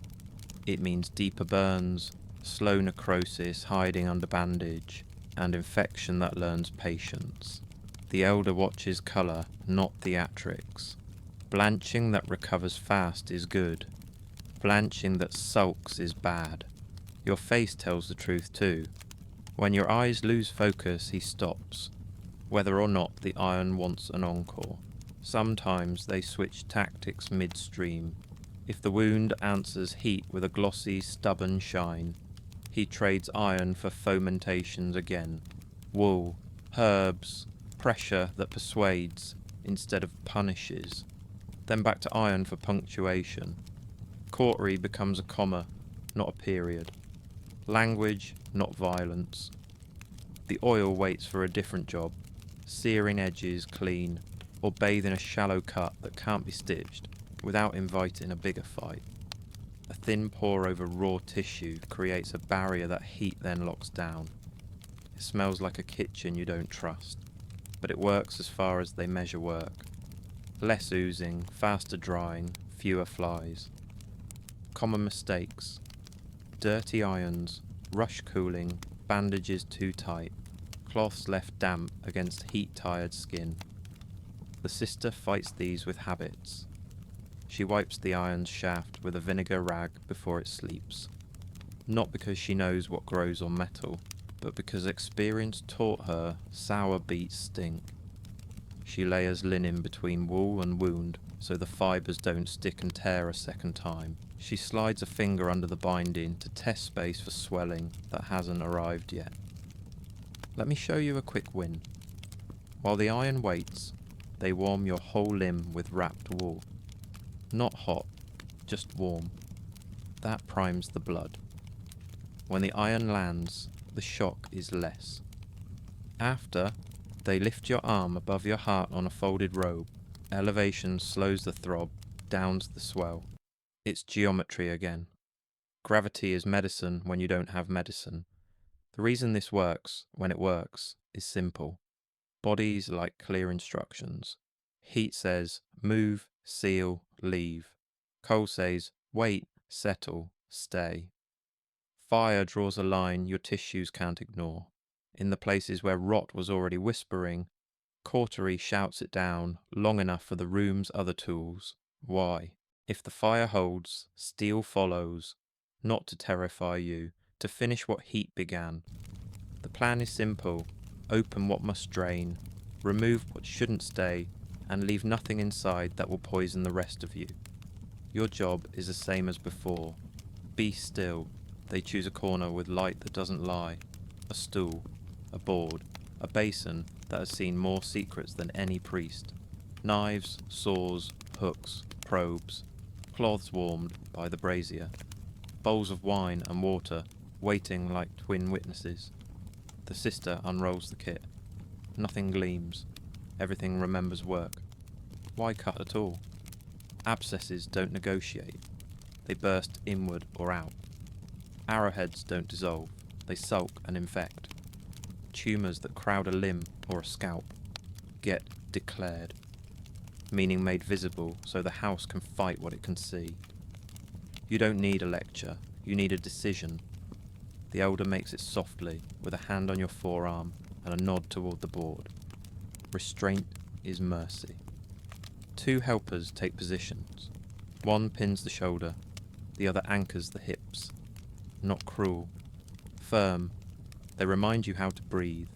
It means deeper burns, slow necrosis hiding under bandage, and infection that learns patience. The elder watches colour, not theatrics. Blanching that recovers fast is good. Blanching that sulks is bad. Your face tells the truth too. When your eyes lose focus, he stops, whether or not the iron wants an encore. Sometimes they switch tactics midstream. If the wound answers heat with a glossy, stubborn shine, he trades iron for fomentations again. Wool, herbs, pressure that persuades instead of punishes. Then back to iron for punctuation. Cautery becomes a comma, not a period. Language, not violence. The oil waits for a different job, searing edges clean, or bathe in a shallow cut that can't be stitched without inviting a bigger fight. A thin pour over raw tissue creates a barrier that heat then locks down. It smells like a kitchen you don't trust, but it works as far as they measure work. Less oozing, faster drying, fewer flies. Common mistakes: dirty irons, rush cooling, bandages too tight, cloths left damp against heat-tired skin. The sister fights these with habits. She wipes the iron's shaft with a vinegar rag before it sleeps. Not because she knows what grows on metal, but because experience taught her sour beets stink. She layers linen between wool and wound so the fibres don't stick and tear a second time. She slides a finger under the binding to test space for swelling that hasn't arrived yet. Let me show you a quick win. While the iron waits, they warm your whole limb with wrapped wool. Not hot, just warm. That primes the blood. When the iron lands, the shock is less. After, they lift your arm above your heart on a folded robe. Elevation slows the throb, downs the swell. It's geometry again. Gravity is medicine when you don't have medicine. The reason this works, when it works, is simple. Bodies like clear instructions. Heat says, move, seal, leave. Cold says, wait, settle, stay. Fire draws a line your tissues can't ignore. In the places where rot was already whispering, cautery shouts it down long enough for the room's other tools. Why? If the fire holds, steel follows, not to terrify you, to finish what heat began. The plan is simple: open what must drain, remove what shouldn't stay, and leave nothing inside that will poison the rest of you. Your job is the same as before. Be still. They choose a corner with light that doesn't lie, a stool, a board, a basin that has seen more secrets than any priest. Knives, saws, hooks, probes, cloths warmed by the brazier, bowls of wine and water waiting like twin witnesses. The sister unrolls the kit. Nothing gleams. Everything remembers work. Why cut at all? Abscesses don't negotiate. They burst inward or out. Arrowheads don't dissolve. They sulk and infect. Tumours that crowd a limb or a scalp get declared, meaning made visible so the house can fight what it can see. You don't need a lecture, you need a decision. The elder makes it softly, with a hand on your forearm and a nod toward the board. Restraint is mercy. Two helpers take positions. One pins the shoulder, the other anchors the hips. Not cruel. Firm. They remind you how to breathe.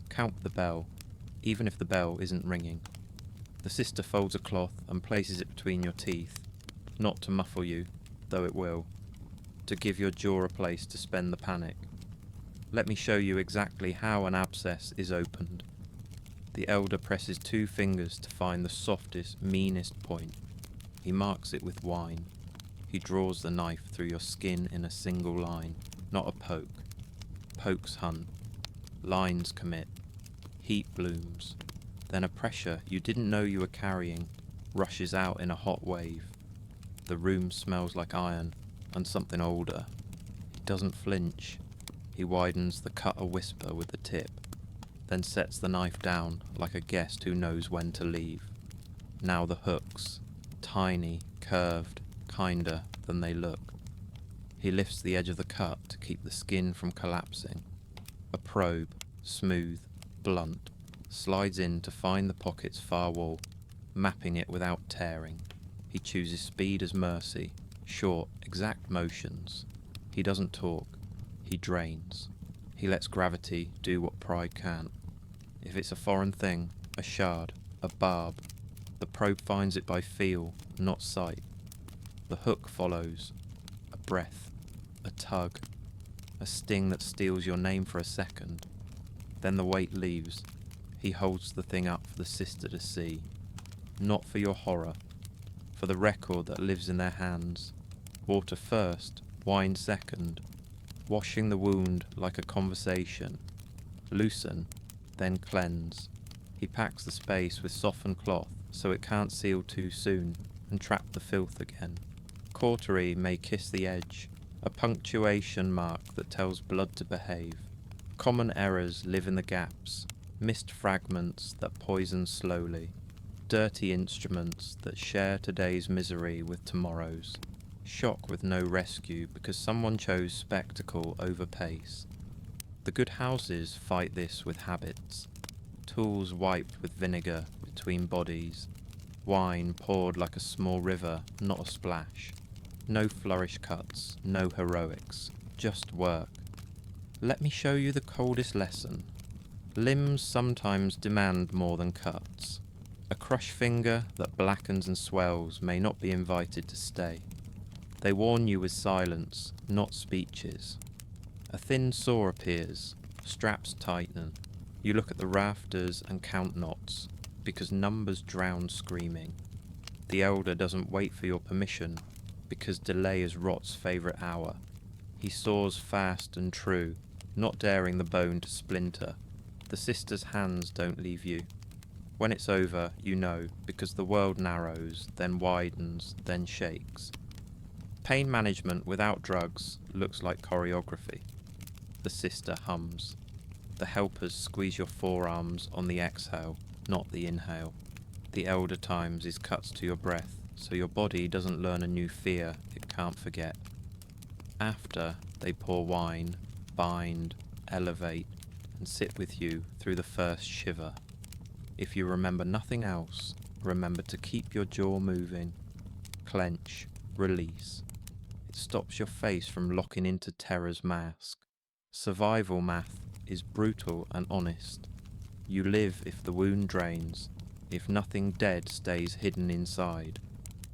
Count the bell, even if the bell isn't ringing. The sister folds a cloth and places it between your teeth, not to muffle you, though it will, to give your jaw a place to spend the panic. Let me show you exactly how an abscess is opened. The elder presses two fingers to find the softest, meanest point. He marks it with wine. He draws the knife through your skin in a single line, not a poke. Pokes hunt. Lines commit. Heat blooms. Then a pressure you didn't know you were carrying rushes out in a hot wave. The room smells like iron and something older. He doesn't flinch. He widens the cut a whisper with the tip, then sets the knife down like a guest who knows when to leave. Now the hooks, tiny, curved, kinder than they look. He lifts the edge of the cut to keep the skin from collapsing. A probe, smooth, blunt, slides in to find the pocket's far wall, mapping it without tearing. He chooses speed as mercy, short, exact motions. He doesn't talk. He drains. He lets gravity do what pride can't. If it's a foreign thing, a shard, a barb, the probe finds it by feel, not sight. The hook follows. A breath, a tug, a sting that steals your name for a second. Then the weight leaves. He holds the thing up for the sister to see. Not for your horror, for the record that lives in their hands. Water first, wine second. Washing the wound like a conversation. Loosen, then cleanse. He packs the space with softened cloth so it can't seal too soon and trap the filth again. Cautery may kiss the edge, a punctuation mark that tells blood to behave. Common errors live in the gaps, missed fragments that poison slowly. Dirty instruments that share today's misery with tomorrow's. Shock with no rescue because someone chose spectacle over pace. The good houses fight this with habits. Tools wiped with vinegar between bodies. Wine poured like a small river, not a splash. No flourish cuts, no heroics, just work. Let me show you the coldest lesson. Limbs sometimes demand more than cuts. A crushed finger that blackens and swells may not be invited to stay. They warn you with silence, not speeches. A thin saw appears, straps tighten. You look at the rafters and count knots, because numbers drown screaming. The elder doesn't wait for your permission, because delay is rot's favourite hour. He saws fast and true, not daring the bone to splinter. The sister's hands don't leave you. When it's over, you know, because the world narrows, then widens, then shakes. Pain management without drugs looks like choreography. The sister hums. The helpers squeeze your forearms on the exhale, not the inhale. The elder times his cuts to your breath, so your body doesn't learn a new fear it can't forget. After, they pour wine, bind, elevate, and sit with you through the first shiver. If you remember nothing else, remember to keep your jaw moving. Clench, release. It stops your face from locking into terror's mask. Survival math is brutal and honest. You live if the wound drains, if nothing dead stays hidden inside,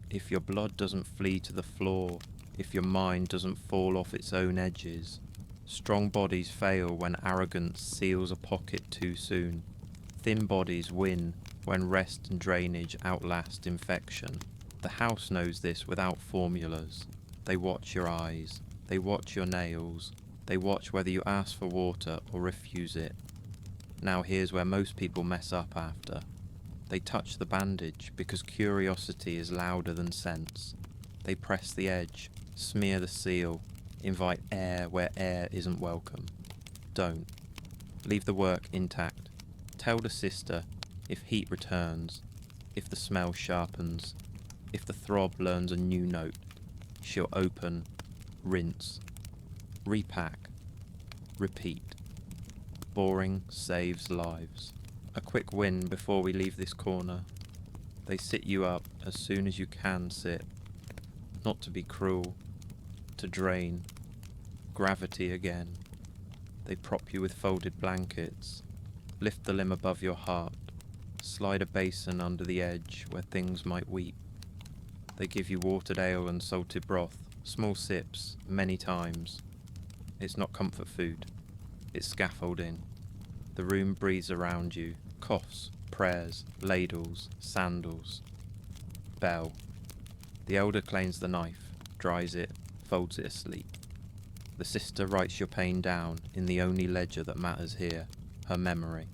if your blood doesn't flee to the floor, if your mind doesn't fall off its own edges. Strong bodies fail when arrogance seals a pocket too soon. Thin bodies win when rest and drainage outlast infection. The house knows this without formulas. They watch your eyes, they watch your nails, they watch whether you ask for water or refuse it. Now here's where most people mess up after. They touch the bandage because curiosity is louder than sense. They press the edge, smear the seal, invite air where air isn't welcome. Don't. Leave the work intact. Tell the sister if heat returns, if the smell sharpens, if the throb learns a new note. She'll open, rinse, repack, repeat. Boring saves lives. A quick win before we leave this corner. They sit you up as soon as you can sit. Not to be cruel, to drain. Gravity again. They prop you with folded blankets. Lift the limb above your heart. Slide a basin under the edge where things might weep. They give you watered ale and salted broth, small sips, many times. It's not comfort food. It's scaffolding. The room breathes around you. Coughs, prayers, ladles, sandals. Bell. The elder cleans the knife, dries it, folds it asleep. The sister writes your pain down in the only ledger that matters here, her memory.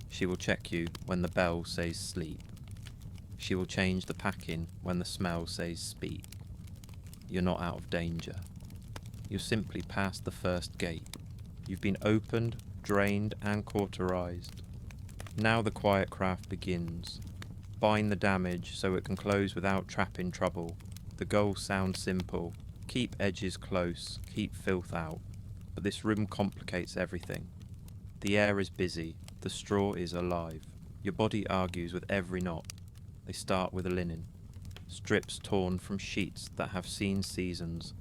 She will check you when the bell says sleep. She will change the packing when the smell says speak. You're not out of danger. You're simply past the first gate. You've been opened, drained and cauterized. Now the quiet craft begins. Bind the damage so it can close without trapping trouble. The goal sounds simple. Keep edges close, keep filth out. But this room complicates everything. The air is busy, the straw is alive. Your body argues with every knot. They start with a linen. Strips torn from sheets that have seen seasons.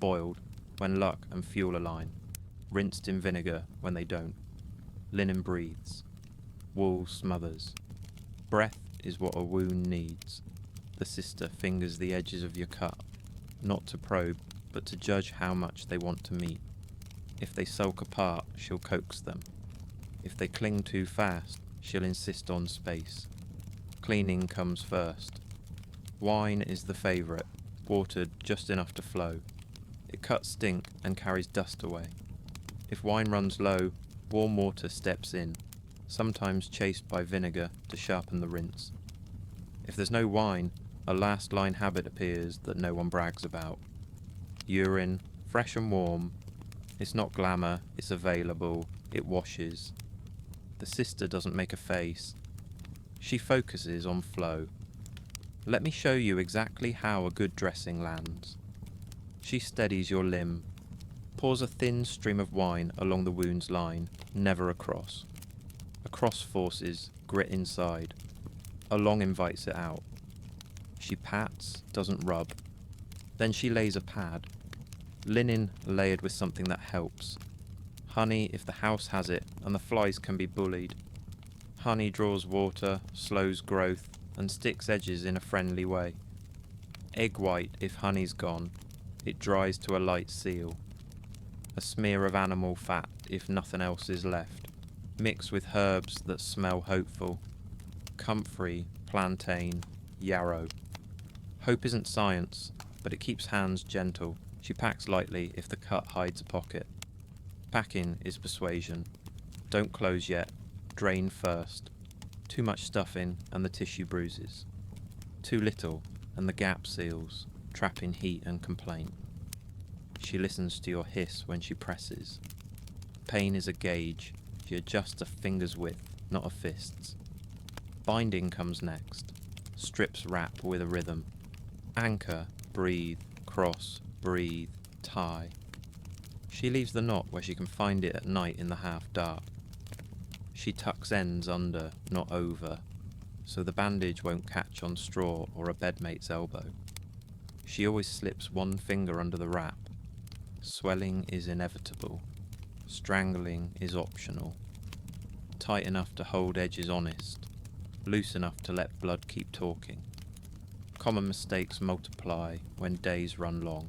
Boiled when luck and fuel align. Rinsed in vinegar when they don't. Linen breathes. Wool smothers. Breath is what a wound needs. The sister fingers the edges of your cut, not to probe, but to judge how much they want to meet. If they sulk apart, she'll coax them. If they cling too fast, she'll insist on space. Cleaning comes first. Wine is the favourite, watered just enough to flow. It cuts stink and carries dust away. If wine runs low, warm water steps in, sometimes chased by vinegar to sharpen the rinse. If there's no wine, a last line habit appears that no one brags about. Urine, fresh and warm. It's not glamour, it's available, it washes. The sister doesn't make a face. She focuses on flow. Let me show you exactly how a good dressing lands. She steadies your limb, pours a thin stream of wine along the wound's line, never across. Across forces, grit inside. Along invites it out. She pats, doesn't rub. Then she lays a pad. Linen layered with something that helps. Honey if the house has it and the flies can be bullied. Honey draws water, slows growth, and sticks edges in a friendly way. Egg white if honey's gone. It dries to a light seal. A smear of animal fat if nothing else is left. Mix with herbs that smell hopeful. Comfrey, plantain, yarrow. Hope isn't science, but it keeps hands gentle. She packs lightly if the cut hides a pocket. Packing is persuasion. Don't close yet. Drain first. Too much stuffing and the tissue bruises. Too little and the gap seals, trapping heat and complaint. She listens to your hiss when she presses. Pain is a gauge. She adjusts a finger's width, not a fist's. Binding comes next. Strips wrap with a rhythm. Anchor, breathe, cross, breathe, tie. She leaves the knot where she can find it at night in the half dark. She tucks ends under, not over, so the bandage won't catch on straw or a bedmate's elbow. She always slips one finger under the wrap. Swelling is inevitable. Strangling is optional. Tight enough to hold edges honest. Loose enough to let blood keep talking. Common mistakes multiply when days run long.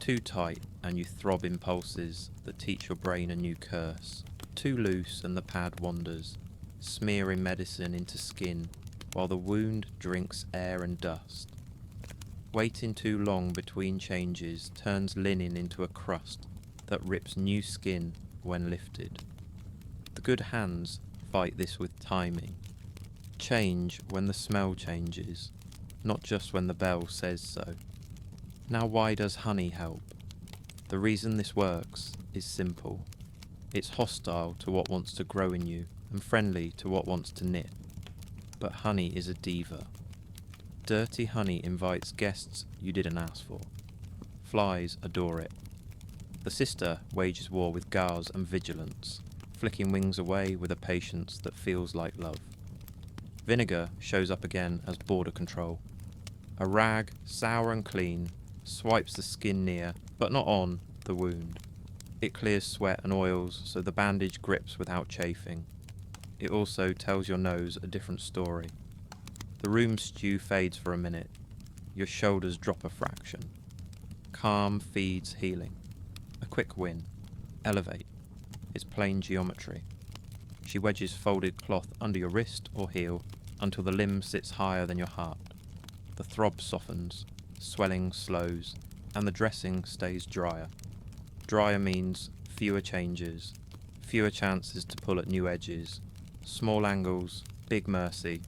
Too tight and you throb impulses that teach your brain a new curse. Too loose and the pad wanders, smearing medicine into skin while the wound drinks air and dust. Waiting too long between changes turns linen into a crust that rips new skin when lifted. The good hands fight this with timing. Change when the smell changes, not just when the bell says so. Now why does honey help? The reason this works is simple. It's hostile to what wants to grow in you and friendly to what wants to knit. But honey is a diva. Dirty honey invites guests you didn't ask for. Flies adore it. The sister wages war with gauze and vigilance, flicking wings away with a patience that feels like love. Vinegar shows up again as border control. A rag, sour and clean, swipes the skin near, but not on, the wound. It clears sweat and oils so the bandage grips without chafing. It also tells your nose a different story. The room stew fades for a minute. Your shoulders drop a fraction. Calm feeds healing. A quick win. Elevate. It's plain geometry. She wedges folded cloth under your wrist or heel until the limb sits higher than your heart. The throb softens, swelling slows, and the dressing stays drier. Drier means fewer changes, fewer chances to pull at new edges, small angles, big mercy.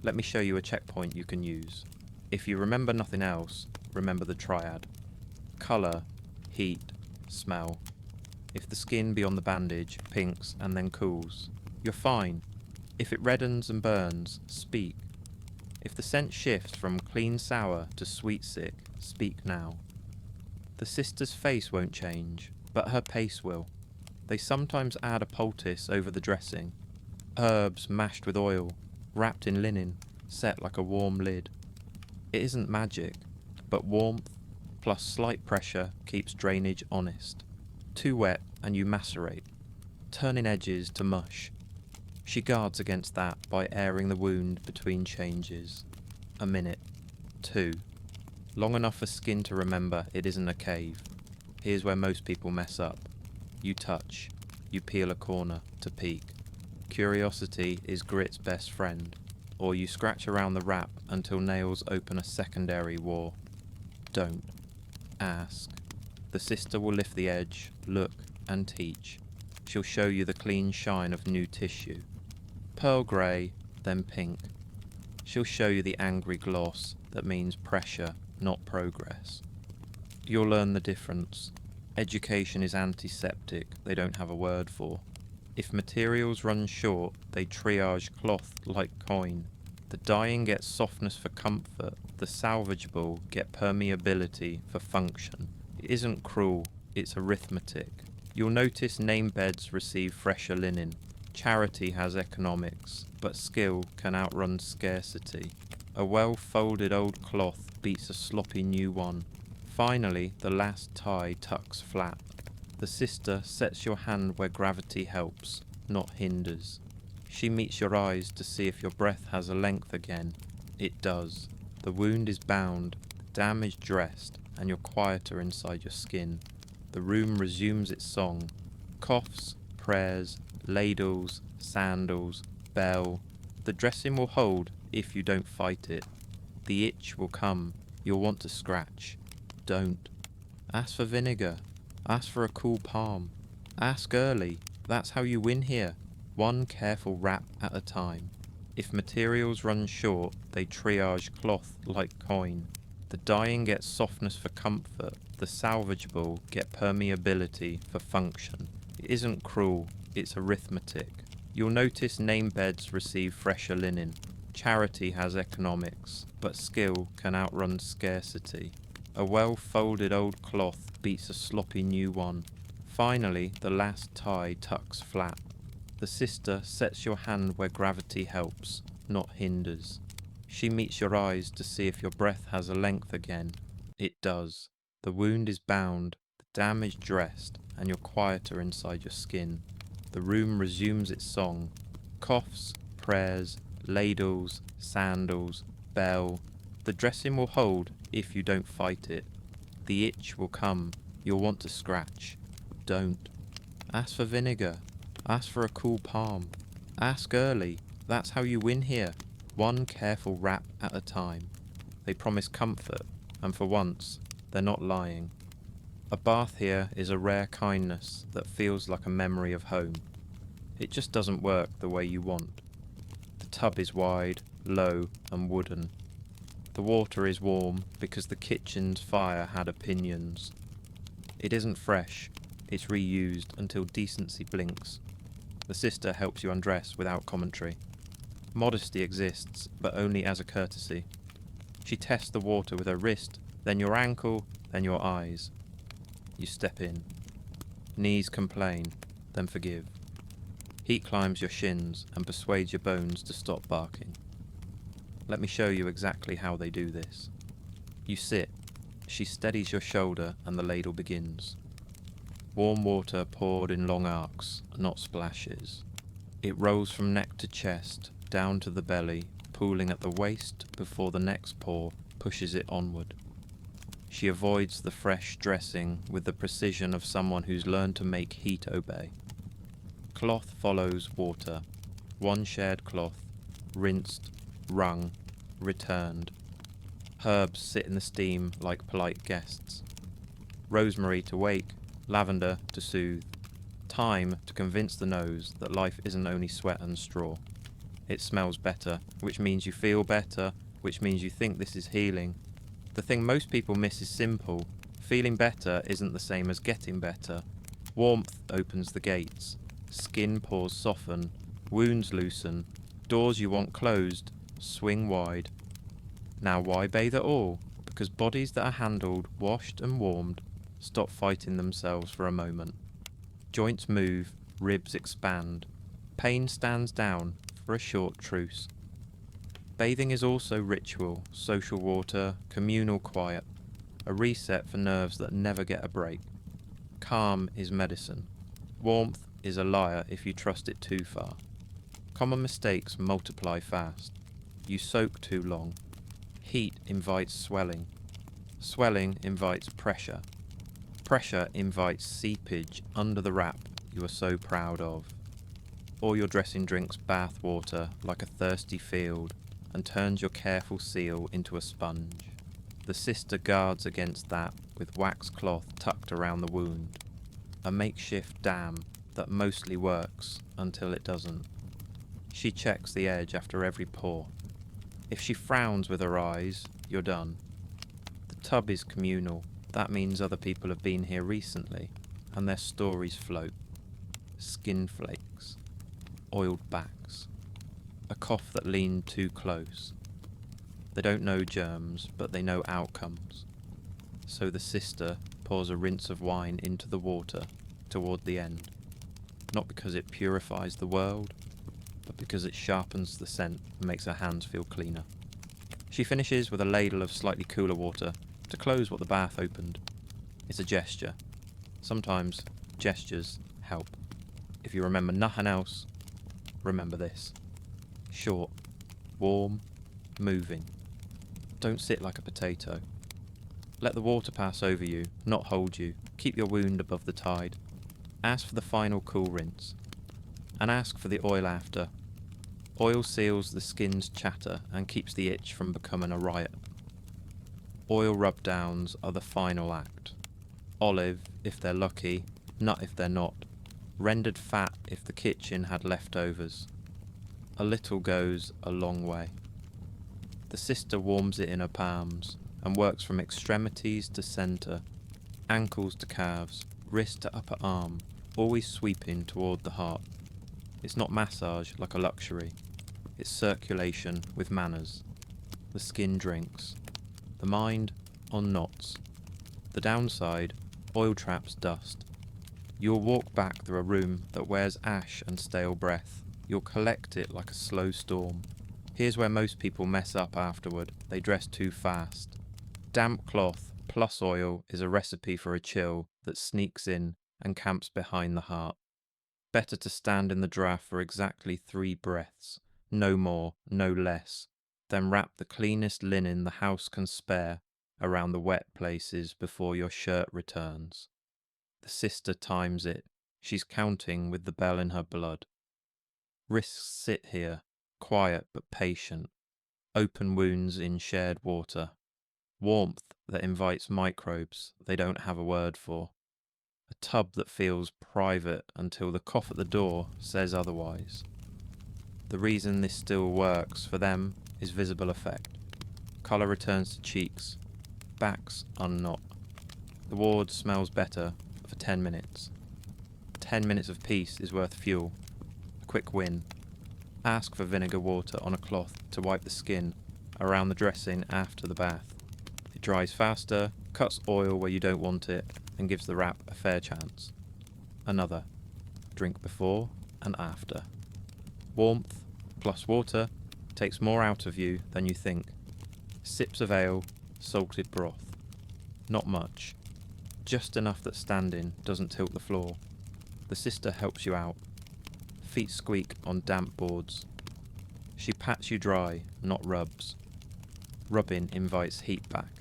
Let me show you a checkpoint you can use. If you remember nothing else, remember the triad. Colour, heat, smell. If the skin beyond the bandage pinks and then cools, you're fine. If it reddens and burns, speak. If the scent shifts from clean sour to sweet sick, speak now. The sister's face won't change, but her pace will. They sometimes add a poultice over the dressing. Herbs mashed with oil, wrapped in linen, set like a warm lid. It isn't magic, but warmth plus slight pressure keeps drainage honest. Too wet and you macerate, turning edges to mush. She guards against that by airing the wound between changes. A minute. 2. Long enough for skin to remember it isn't a cave. Here's where most people mess up. You touch. You peel a corner to peek. Curiosity is grit's best friend. Or you scratch around the wrap until nails open a secondary war. Don't. Ask. The sister will lift the edge, look, and teach. She'll show you the clean shine of new tissue. Pearl grey, then pink. She'll show you the angry gloss that means pressure, not progress. You'll learn the difference. Education is antiseptic, they don't have a word for. If materials run short, they triage cloth like coin. The dyeing gets softness for comfort, the salvageable get permeability for function. It isn't cruel, it's arithmetic. You'll notice name beds receive fresher linen. Charity has economics, but skill can outrun scarcity. A well-folded old cloth beats a sloppy new one. Finally, the last tie tucks flat. The sister sets your hand where gravity helps, not hinders. She meets your eyes to see if your breath has a length again. It does. The wound is bound, the damage dressed, and you're quieter inside your skin. The room resumes its song. Coughs, prayers, ladles, sandals, bell. The dressing will hold if you don't fight it. The itch will come. You'll want to scratch. Don't. Ask for vinegar. Ask for a cool palm. Ask early. That's how you win here. One careful wrap at a time. If materials run short, they triage cloth like coin. The dyeing gets softness for comfort. The salvageable get permeability for function. It isn't cruel, it's arithmetic. You'll notice name beds receive fresher linen. Charity has economics, but skill can outrun scarcity. A well-folded old cloth beats a sloppy new one. Finally, the last tie tucks flat. The sister sets your hand where gravity helps, not hinders. She meets your eyes to see if your breath has a length again. It does. The wound is bound, the damage dressed, and you're quieter inside your skin. The room resumes its song. Coughs, prayers, ladles, sandals, bell. The dressing will hold if you don't fight it. The itch will come. You'll want to scratch. Don't. Ask for vinegar. Ask for a cool palm. Ask early. That's how you win here. One careful wrap at a time. They promise comfort, and for once, they're not lying. A bath here is a rare kindness that feels like a memory of home. It just doesn't work the way you want. The tub is wide, low, and wooden. The water is warm because the kitchen's fire had opinions. It isn't fresh, it's reused until decency blinks. The sister helps you undress without commentary. Modesty exists, but only as a courtesy. She tests the water with her wrist, then your ankle, then your eyes. You step in. Knees complain, then forgive. Heat climbs your shins and persuades your bones to stop barking. Let me show you exactly how they do this. You sit. She steadies your shoulder and the ladle begins. Warm water poured in long arcs, not splashes. It rolls from neck to chest, down to the belly, pooling at the waist before the next pour pushes it onward. She avoids the fresh dressing with the precision of someone who's learned to make heat obey. Cloth follows water. One shared cloth, rinsed, wrung, returned. Herbs sit in the steam like polite guests. Rosemary to wake, lavender to soothe. Thyme to convince the nose that life isn't only sweat and straw. It smells better, which means you feel better, which means you think this is healing. The thing most people miss is simple. Feeling better isn't the same as getting better. Warmth opens the gates. Skin pores soften. Wounds loosen. Doors you want closed swing wide. Now why bathe at all? Because bodies that are handled, washed and warmed stop fighting themselves for a moment. Joints move, ribs expand. Pain stands down for a short truce. Bathing is also ritual, social water, communal quiet, a reset for nerves that never get a break. Calm is medicine. Warmth is a liar if you trust it too far. Common mistakes multiply fast. You soak too long. Heat invites swelling. Swelling invites pressure. Pressure invites seepage under the wrap you are so proud of. Or your dressing drinks bath water like a thirsty field and turns your careful seal into a sponge. The sister guards against that with wax cloth tucked around the wound, a makeshift dam that mostly works until it doesn't. She checks the edge after every pour. If she frowns with her eyes, you're done. The tub is communal. That means other people have been here recently, and their stories float. Skin flakes. Oiled backs. A cough that leaned too close. They don't know germs, but they know outcomes. So the sister pours a rinse of wine into the water toward the end. Not because it purifies the world, but because it sharpens the scent and makes her hands feel cleaner. She finishes with a ladle of slightly cooler water to close what the bath opened. It's a gesture. Sometimes gestures help. If you remember nothing else, remember this. Short, warm, moving. Don't sit like a potato. Let the water pass over you, not hold you. Keep your wound above the tide. Ask for the final cool rinse. And ask for the oil after. Oil seals the skin's chatter and keeps the itch from becoming a riot. Oil rub-downs are the final act. Olive, if they're lucky, nut if they're not. Rendered fat if the kitchen had leftovers. A little goes a long way. The sister warms it in her palms and works from extremities to centre, ankles to calves, wrist to upper arm, always sweeping toward the heart. It's not massage like a luxury. It's circulation with manners. The skin drinks. The mind on knots. The downside, oil traps dust. You'll walk back through a room that wears ash and stale breath. You'll collect it like a slow storm. Here's where most people mess up afterward. They dress too fast. Damp cloth plus oil is a recipe for a chill that sneaks in and camps behind the heart. Better to stand in the draft for exactly 3 breaths, no more, no less, than wrap the cleanest linen the house can spare around the wet places before your shirt returns. The sister times it. She's counting with the bell in her blood. Risks sit here, quiet but patient. Open wounds in shared water. Warmth that invites microbes they don't have a word for. A tub that feels private until the cough at the door says otherwise. The reason this still works for them is visible effect. Colour returns to cheeks. Backs unknot. The ward smells better for 10 minutes. 10 minutes of peace is worth fuel. A quick win. Ask for vinegar water on a cloth to wipe the skin around the dressing after the bath. It dries faster, cuts oil where you don't want it, and gives the wrap a fair chance. Another. Drink before and after. Warmth plus water takes more out of you than you think. Sips of ale, salted broth. Not much. Just enough that standing doesn't tilt the floor. The sister helps you out. Feet squeak on damp boards. She pats you dry, not rubs. Rubbing invites heat back.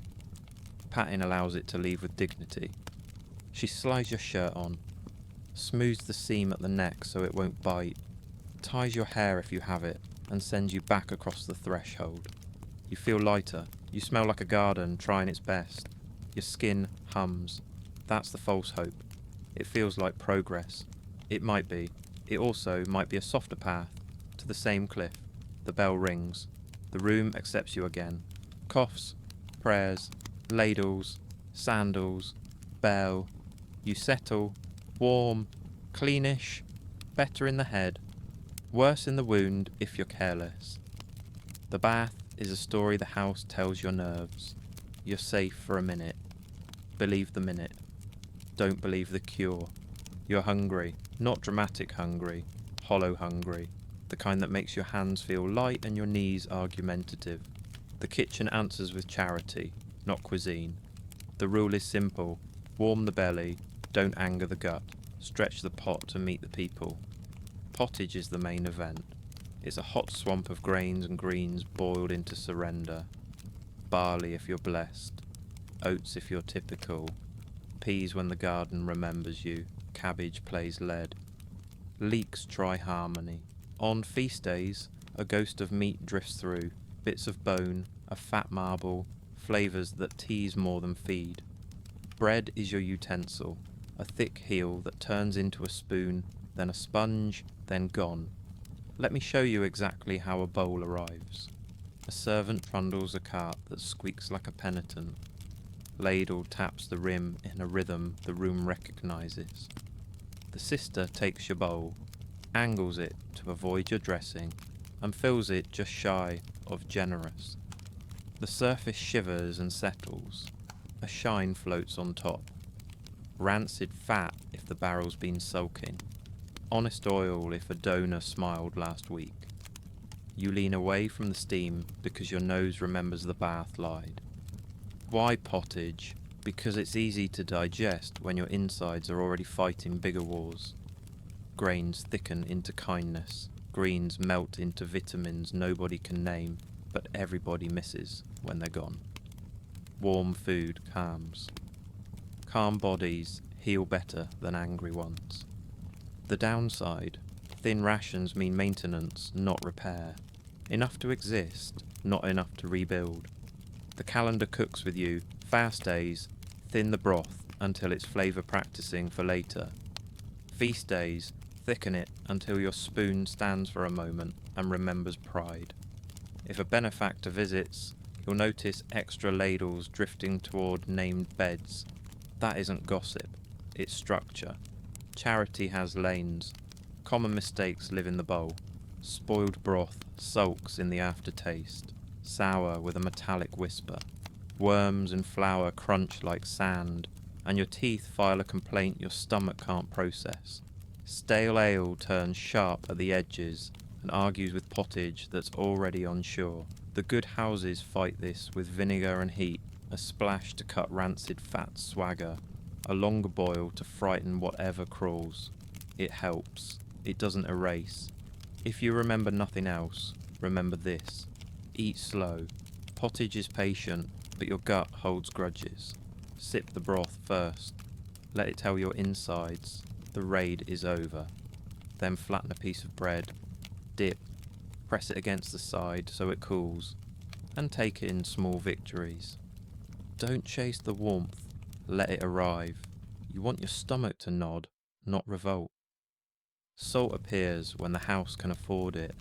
Patting allows it to leave with dignity. She slides your shirt on. Smooths the seam at the neck so it won't bite. Ties your hair if you have it, and sends you back across the threshold. You feel lighter. You smell like a garden trying its best. Your skin hums. That's the false hope. It feels like progress. It might be. It also might be a softer path to the same cliff. The bell rings. The room accepts you again. Coughs, prayers, ladles, sandals, bell. You settle, warm, cleanish, better in the head, worse in the wound if you're careless. The bath is a story the house tells your nerves. You're safe for a minute. Believe the minute. Don't believe the cure. You're hungry, not dramatic hungry, hollow hungry, the kind that makes your hands feel light and your knees argumentative. The kitchen answers with charity, not cuisine. The rule is simple. Warm the belly, don't anger the gut, stretch the pot to meet the people. Pottage is the main event. It's a hot swamp of grains and greens boiled into surrender. barley if you're blessed, oats if you're typical, peas when the garden remembers you, cabbage plays lead. Leeks try harmony. On feast days, a ghost of meat drifts through, bits of bone, a fat marble, flavours that tease more than feed. Bread is your utensil, a thick heel that turns into a spoon, then a sponge, then gone. Let me show you exactly how a bowl arrives. A servant trundles a cart that squeaks like a penitent. Ladle taps the rim in a rhythm the room recognises. The sister takes your bowl, angles it to avoid your dressing, and fills it just shy of generous. The surface shivers and settles. A shine floats on top. Rancid fat if the barrel's been sulking. Honest oil if a donor smiled last week. You lean away from the steam because your nose remembers the bath lied. Why pottage? Because it's easy to digest when your insides are already fighting bigger wars. Grains thicken into kindness. Greens melt into vitamins nobody can name, but everybody misses when they're gone. Warm food calms. Calm bodies heal better than angry ones. The downside: thin rations mean maintenance, not repair. Enough to exist, not enough to rebuild. The calendar cooks with you, fast days, thin the broth until it's flavour practicing for later. Feast days, thicken it until your spoon stands for a moment and remembers pride. If a benefactor visits, you'll notice extra ladles drifting toward named beds. That isn't gossip, it's structure. Charity has lanes. Common mistakes live in the bowl. Spoiled broth sulks in the aftertaste, sour with a metallic whisper. Worms and flour crunch like sand, and your teeth file a complaint your stomach can't process. Stale ale turns sharp at the edges and argues with pottage that's already on shore. The good houses fight this with vinegar and heat, a splash to cut rancid fat swagger, a longer boil to frighten whatever crawls. It helps. It doesn't erase. If you remember nothing else, remember this. Eat slow. Pottage is patient, but your gut holds grudges. Sip the broth first. Let it tell your insides the raid is over. Then flatten a piece of bread. Dip. Press it against the side so it cools. And take in small victories. Don't chase the warmth. Let it arrive. You want your stomach to nod, not revolt. Salt appears when the house can afford it.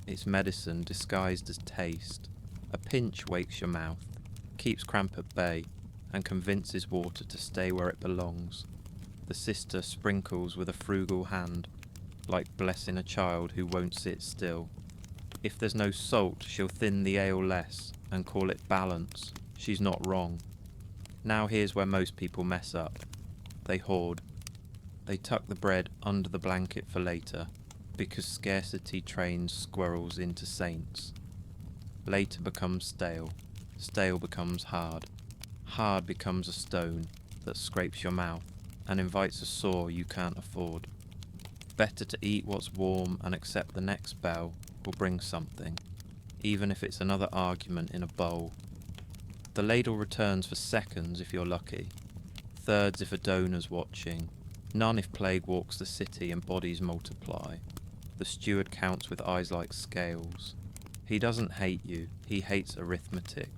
It's medicine disguised as taste. A pinch wakes your mouth, keeps cramp at bay, and convinces water to stay where it belongs. The sister sprinkles with a frugal hand, like blessing a child who won't sit still. If there's no salt, she'll thin the ale less and call it balance. She's not wrong. Now here's where most people mess up. They hoard. They tuck the bread under the blanket for later, because scarcity trains squirrels into saints. Later becomes stale. Stale becomes hard. Hard becomes a stone that scrapes your mouth and invites a sore you can't afford. Better to eat what's warm and accept the next bell will bring something, even if it's another argument in a bowl. The ladle returns for seconds if you're lucky, thirds if a donor's watching, none if plague walks the city and bodies multiply. The steward counts with eyes like scales. He doesn't hate you, he hates arithmetic.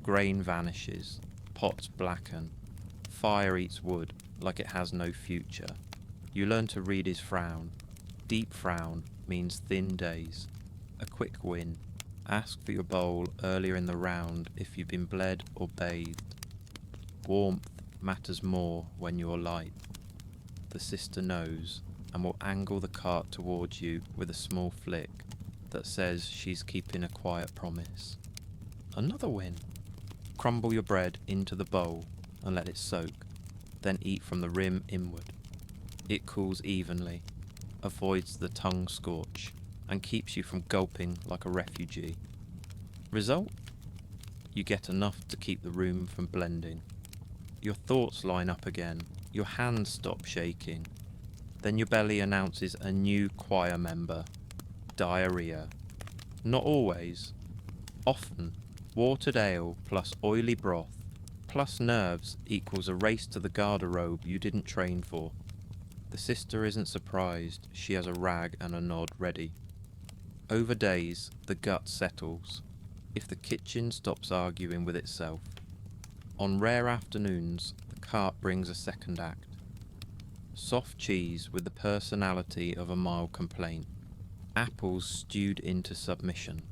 Grain vanishes, pots blacken, fire eats wood like it has no future. You learn to read his frown. Deep frown means thin days. A quick win. Ask for your bowl earlier in the round if you've been bled or bathed. Warmth matters more when you're light. The sister knows and will angle the cart towards you with a small flick that says she's keeping a quiet promise. Another win. Crumble your bread into the bowl and let it soak, then eat from the rim inward. It cools evenly, avoids the tongue scorch, and keeps you from gulping like a refugee. Result? You get enough to keep the room from blending. Your thoughts line up again, your hands stop shaking. Then your belly announces a new choir member. Diarrhea. Not always. Often. Watered ale plus oily broth plus nerves equals a race to the garderobe you didn't train for. The sister isn't surprised she has a rag and a nod ready. Over days, the gut settles, if the kitchen stops arguing with itself. On rare afternoons, the cart brings a second act. Soft cheese with the personality of a mild complaint. Apples stewed into submission.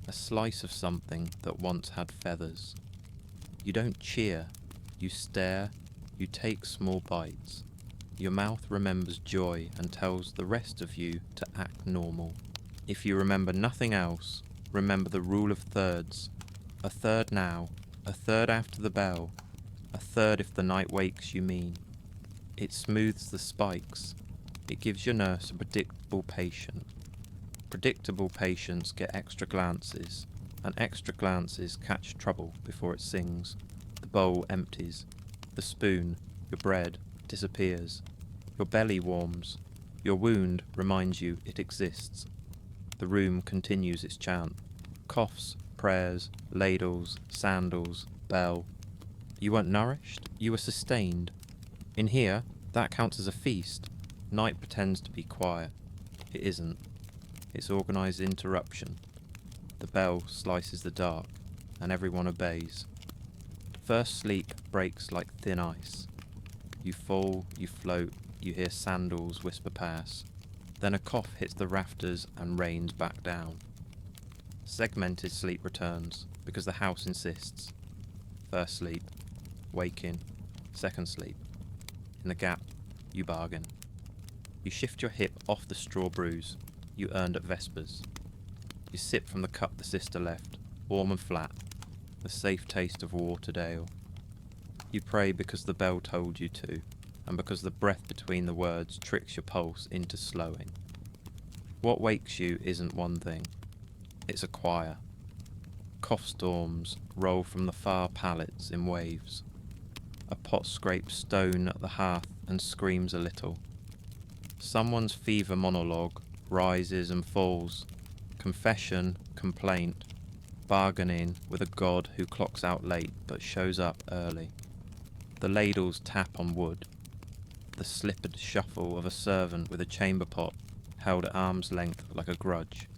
A slice of something that once had feathers. You don't cheer, you stare, you take small bites. Your mouth remembers joy and tells the rest of you to act normal. If you remember nothing else, remember the rule of thirds. A third now, a third after the bell, a third if the night wakes you mean. It smooths the spikes. It gives your nurse a predictable patient. Predictable patients get extra glances, and extra glances catch trouble before it sings. The bowl empties. The spoon, your bread, disappears. Your belly warms. Your wound reminds you it exists. The room continues its chant. Coughs, prayers, ladles, sandals, bell. You weren't nourished, you were sustained. In here, that counts as a feast. Night pretends to be quiet. It isn't. It's organised interruption. The bell slices the dark, and everyone obeys. First sleep breaks like thin ice. You fall, you float, you hear sandals whisper past. Then a cough hits the rafters and rains back down. Segmented sleep returns, because the house insists. First sleep, waking, second sleep. In the gap, you bargain. You shift your hip off the straw bruise you earned at Vespers. You sip from the cup the sister left, warm and flat, the safe taste of watered ale. You pray because the bell told you to, and because the breath between the words tricks your pulse into slowing. What wakes you isn't one thing, it's a choir. Cough storms roll from the far pallets in waves. A pot scrapes stone at the hearth and screams a little. Someone's fever monologue rises and falls. Confession, complaint, bargaining with a god who clocks out late but shows up early. The ladles tap on wood. The slippered shuffle of a servant with a chamber pot held at arm's length like a grudge.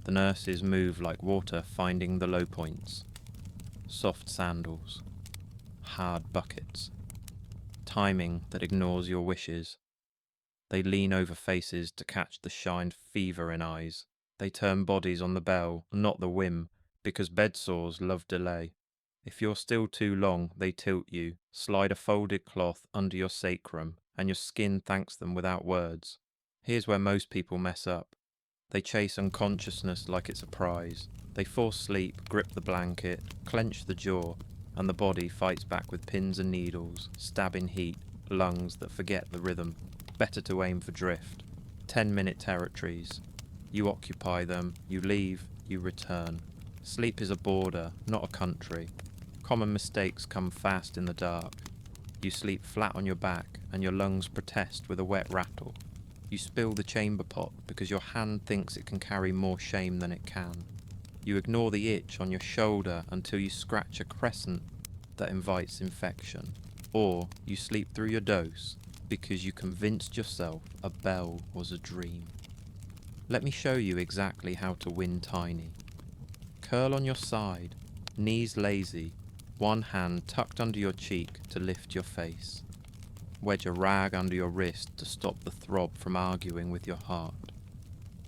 The nurses move like water finding the low points. Soft sandals. Hard buckets. Timing that ignores your wishes. They lean over faces to catch the shined fever in eyes. They turn bodies on the bell, not the whim, because bedsores love delay. If you're still too long, they tilt you, slide a folded cloth under your sacrum, and your skin thanks them without words. Here's where most people mess up. They chase unconsciousness like it's a prize. They force sleep, grip the blanket, clench the jaw, and the body fights back with pins and needles, stabbing heat, lungs that forget the rhythm. Better to aim for drift. 10-minute territories. You occupy them, you leave, you return. Sleep is a border, not a country. Common mistakes come fast in the dark. You sleep flat on your back, and your lungs protest with a wet rattle. You spill the chamber pot because your hand thinks it can carry more shame than it can. You ignore the itch on your shoulder until you scratch a crescent that invites infection. Or you sleep through your dose because you convinced yourself a bell was a dream. Let me show you exactly how to win tiny. Curl on your side, knees lazy, one hand tucked under your cheek to lift your face. Wedge a rag under your wrist to stop the throb from arguing with your heart.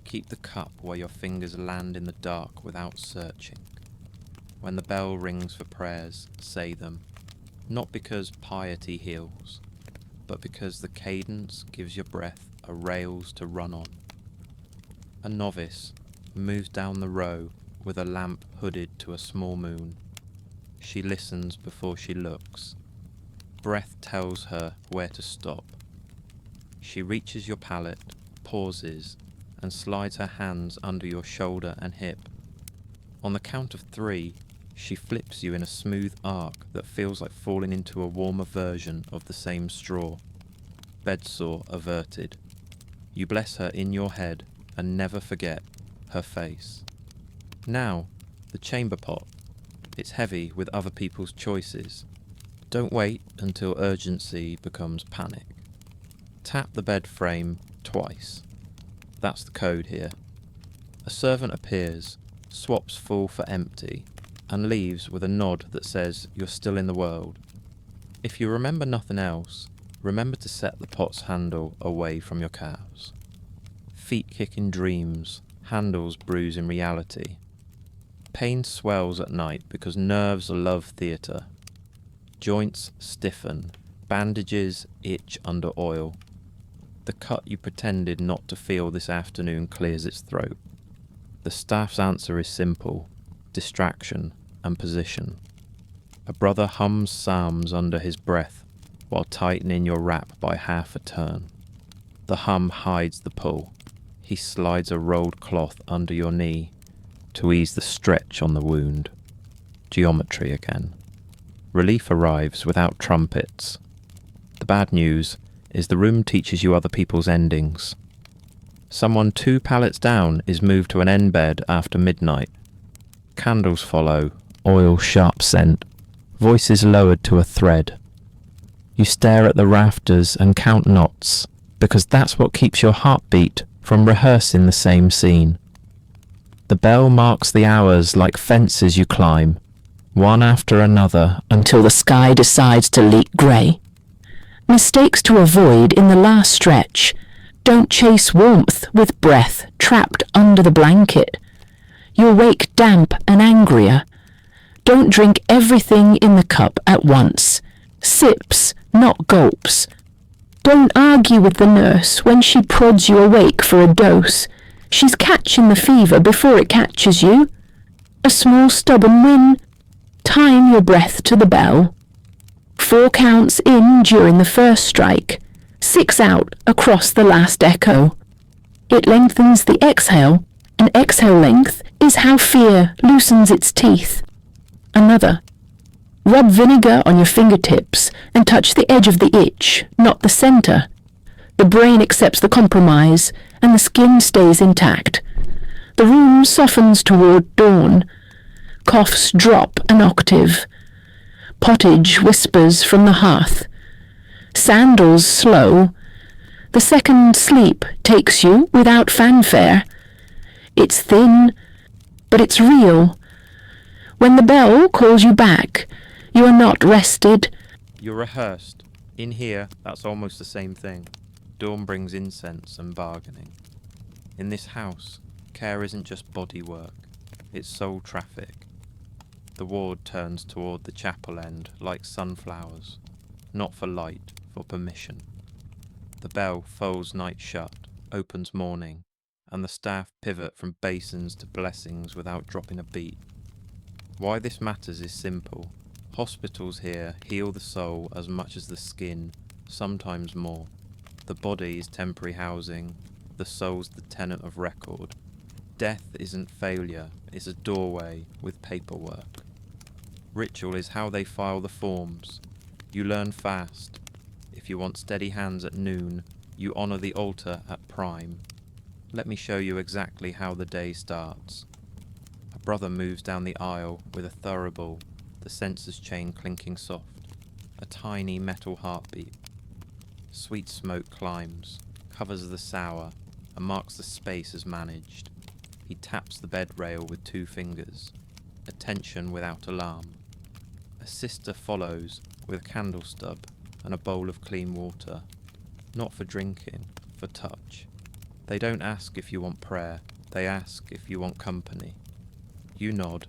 Keep the cup where your fingers land in the dark without searching. When the bell rings for prayers, say them, not because piety heals, but because the cadence gives your breath a rails to run on. A novice moves down the row with a lamp hooded to a small moon. She listens before she looks. Breath tells her where to stop. She reaches your palate, pauses, and slides her hands under your shoulder and hip. On the count of 3, she flips you in a smooth arc that feels like falling into a warmer version of the same straw. Bedsore averted. You bless her in your head and never forget her face. Now, the chamber pot. It's heavy with other people's choices. Don't wait until urgency becomes panic. Tap the bed frame twice. That's the code here. A servant appears, swaps full for empty, and leaves with a nod that says you're still in the world. If you remember nothing else, remember to set the pot's handle away from your calves. Feet kick in dreams, handles bruise in reality. Pain swells at night because nerves love theatre. Joints stiffen, bandages itch under oil. The cut you pretended not to feel this afternoon clears its throat. The staff's answer is simple: distraction and position. A brother hums psalms under his breath while tightening your wrap by half a turn. The hum hides the pull. He slides a rolled cloth under your knee to ease the stretch on the wound. Geometry again. Relief arrives without trumpets. The bad news is the room teaches you other people's endings. Someone 2 pallets down is moved to an end bed after midnight. Candles follow, oil sharp scent, voices lowered to a thread. You stare at the rafters and count knots, because that's what keeps your heartbeat from rehearsing the same scene. The bell marks the hours like fences you climb, one after another, until the sky decides to leak grey. Mistakes to avoid in the last stretch. Don't chase warmth with breath trapped under the blanket. You'll wake damp and angrier. Don't drink everything in the cup at once. Sips, not gulps. Don't argue with the nurse when she prods you awake for a dose. She's catching the fever before it catches you. A small stubborn win. Time your breath to the bell. 4 counts in during the first strike. 6 out across the last echo. It lengthens the exhale, and exhale length is how fear loosens its teeth. Another. Rub vinegar on your fingertips and touch the edge of the itch, not the center. The brain accepts the compromise, and the skin stays intact. The room softens toward dawn. Coughs drop an octave. Pottage whispers from the hearth. Sandals slow. The second sleep takes you without fanfare. It's thin, but it's real. When the bell calls you back, you are not rested. You're rehearsed. In here, that's almost the same thing. Dawn brings incense and bargaining. In this house, care isn't just body work, it's soul traffic. The ward turns toward the chapel end like sunflowers, not for light, for permission. The bell folds night shut, opens morning, and the staff pivot from basins to blessings without dropping a beat. Why this matters is simple. Hospitals here heal the soul as much as the skin, sometimes more. The body is temporary housing, the soul's the tenant of record. Death isn't failure, it's a doorway with paperwork. Ritual is how they file the forms. You learn fast. If you want steady hands at noon, you honour the altar at prime. Let me show you exactly how the day starts. A brother moves down the aisle with a thurible, the sensor's chain clinking soft, a tiny metal heartbeat. Sweet smoke climbs, covers the sour, and marks the space as managed. He taps the bed rail with 2 fingers, attention without alarm. A sister follows with a candle stub and a bowl of clean water, not for drinking, for touch. They don't ask if you want prayer, they ask if you want company. You nod.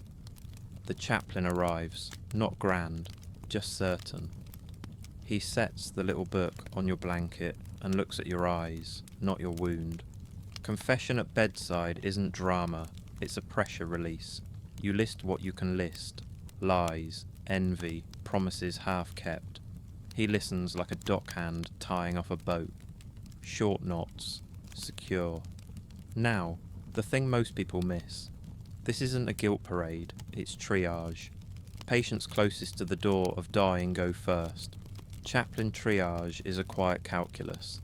The chaplain arrives, not grand, just certain. He sets the little book on your blanket and looks at your eyes, not your wound. Confession at bedside isn't drama, it's a pressure release. You list what you can list. Lies, envy, promises half kept. He listens like a dockhand tying off a boat. Short knots, secure. Now, the thing most people miss. This isn't a guilt parade, it's triage. Patients closest to the door of dying go first. Chaplain triage is a quiet calculus.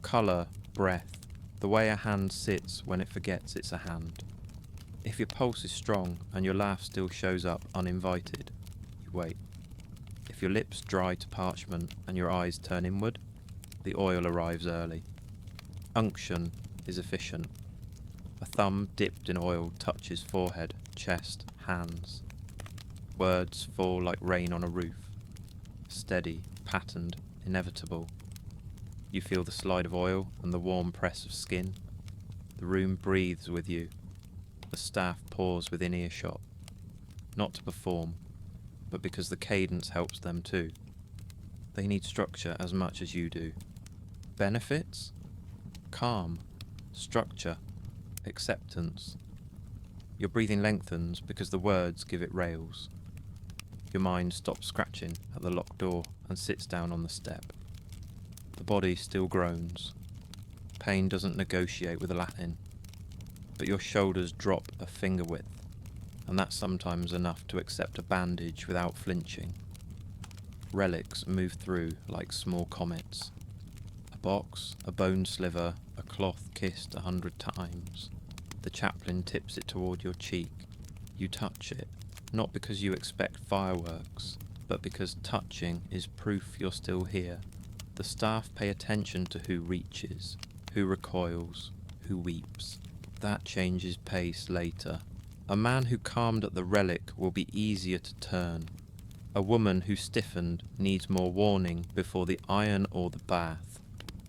Colour, breath, the way a hand sits when it forgets it's a hand. If your pulse is strong and your laugh still shows up uninvited, you wait. If your lips dry to parchment and your eyes turn inward, the oil arrives early. Unction is efficient. A thumb dipped in oil touches forehead, chest, hands. Words fall like rain on a roof. Steady, patterned, inevitable. You feel the slide of oil and the warm press of skin. The room breathes with you. The staff pause within earshot. Not to perform, but because the cadence helps them too. They need structure as much as you do. Benefits? Calm, structure, acceptance. Your breathing lengthens because the words give it rails. Your mind stops scratching at the locked door and sits down on the step. The body still groans. Pain doesn't negotiate with Latin, but your shoulders drop a finger width, and that's sometimes enough to accept a bandage without flinching. Relics move through like small comets. A box, a bone sliver, a cloth kissed 100 times. The chaplain tips it toward your cheek. You touch it, not because you expect fireworks, but because touching is proof you're still here. The staff pay attention to who reaches, who recoils, who weeps. That changes pace later. A man who calmed at the relic will be easier to turn. A woman who stiffened needs more warning before the iron or the bath.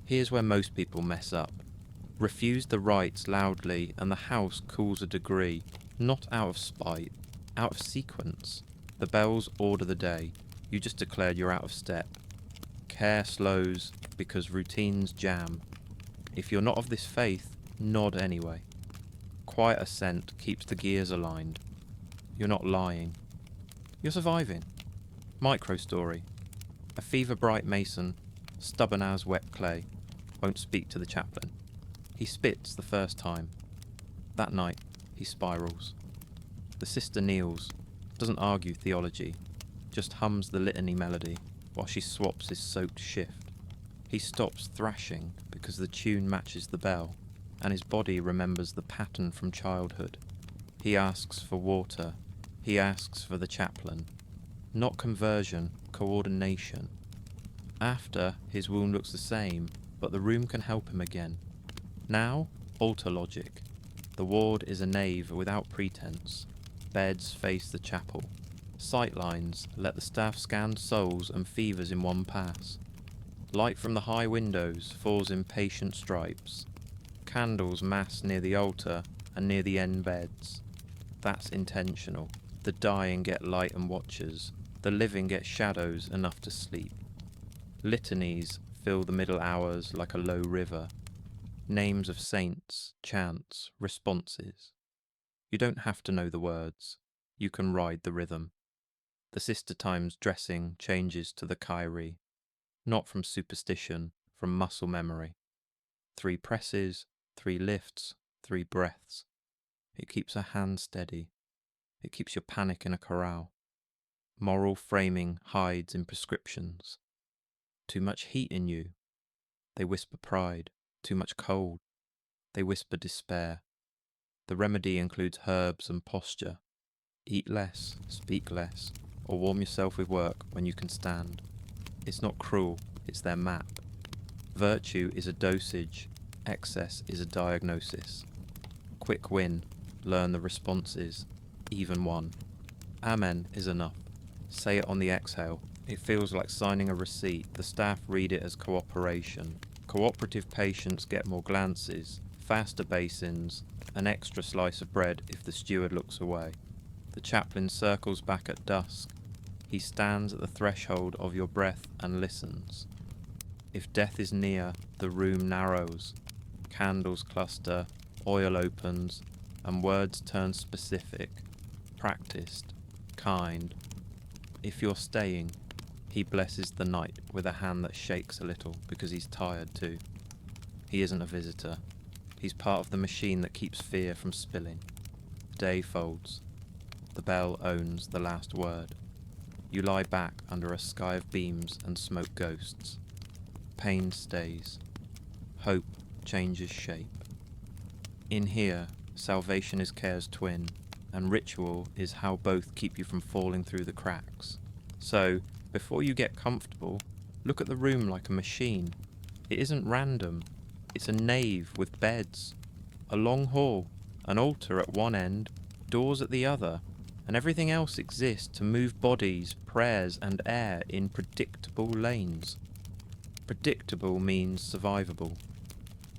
Here's where most people mess up. Refuse the rites loudly and the house cools a degree, not out of spite, out of sequence. The bells order the day. You just declared you're out of step. Care slows because routines jam. If you're not of this faith, nod anyway. Quiet assent keeps the gears aligned. You're not lying. You're surviving. Micro-story. A fever-bright mason, stubborn as wet clay, won't speak to the chaplain. He spits the first time. That night, he spirals. The sister kneels, doesn't argue theology, just hums the litany melody while she swaps his soaked shift. He stops thrashing because the tune matches the bell, and his body remembers the pattern from childhood. He asks for water. He asks for the chaplain. Not conversion, coordination. After, his wound looks the same, but the room can help him again. Now, altar logic. The ward is a nave without pretense. Beds face the chapel. Sightlines let the staff scan souls and fevers in one pass. Light from the high windows falls in patient stripes. Candles mass near the altar and near the end beds. That's intentional. The dying get light and watchers. The living get shadows enough to sleep. Litanies fill the middle hours like a low river. Names of saints, chants, responses. You don't have to know the words. You can ride the rhythm. The sister time's dressing changes to the Kyrie, not from superstition, from muscle memory. 3 presses, 3 lifts, 3 breaths. It keeps her hand steady. It keeps your panic in a corral. Moral framing hides in prescriptions. Too much heat in you. They whisper pride. Too much cold. They whisper despair. The remedy includes herbs and posture. Eat less, speak less, or warm yourself with work when you can stand. It's not cruel, it's their map. Virtue is a dosage, excess is a diagnosis. Quick win, learn the responses, even one. Amen is enough. Say it on the exhale. It feels like signing a receipt. The staff read it as cooperation. Cooperative patients get more glances, faster basins, an extra slice of bread if the steward looks away. The chaplain circles back at dusk. He stands at the threshold of your breath and listens. If death is near, the room narrows. Candles cluster, oil opens, and words turn specific, practiced, kind. If you're staying, he blesses the night with a hand that shakes a little because he's tired too. He isn't a visitor. He's part of the machine that keeps fear from spilling. Day folds. The bell owns the last word. You lie back under a sky of beams and smoke ghosts. Pain stays. Hope changes shape. In here, salvation is care's twin, and ritual is how both keep you from falling through the cracks. So, before you get comfortable, look at the room like a machine. It isn't random. It's a nave with beds, a long hall, an altar at one end, doors at the other, and everything else exists to move bodies, prayers, and air in predictable lanes. Predictable means survivable.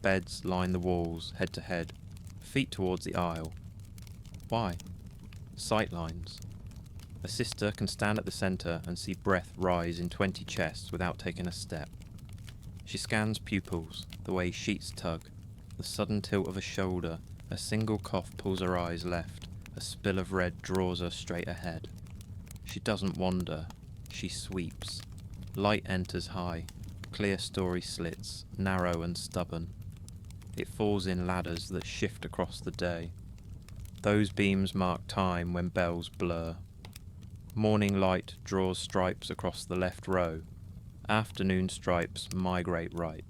Beds line the walls, head to head, feet towards the aisle. Why? Sight lines. A sister can stand at the centre and see breath rise in 20 chests without taking a step. She scans pupils, the way sheets tug, the sudden tilt of a shoulder, a single cough pulls her eyes left, a spill of red draws her straight ahead. She doesn't wander, she sweeps. Light enters high, clear story slits, narrow and stubborn. It falls in ladders that shift across the day. Those beams mark time when bells blur. Morning light draws stripes across the left row. Afternoon stripes migrate right.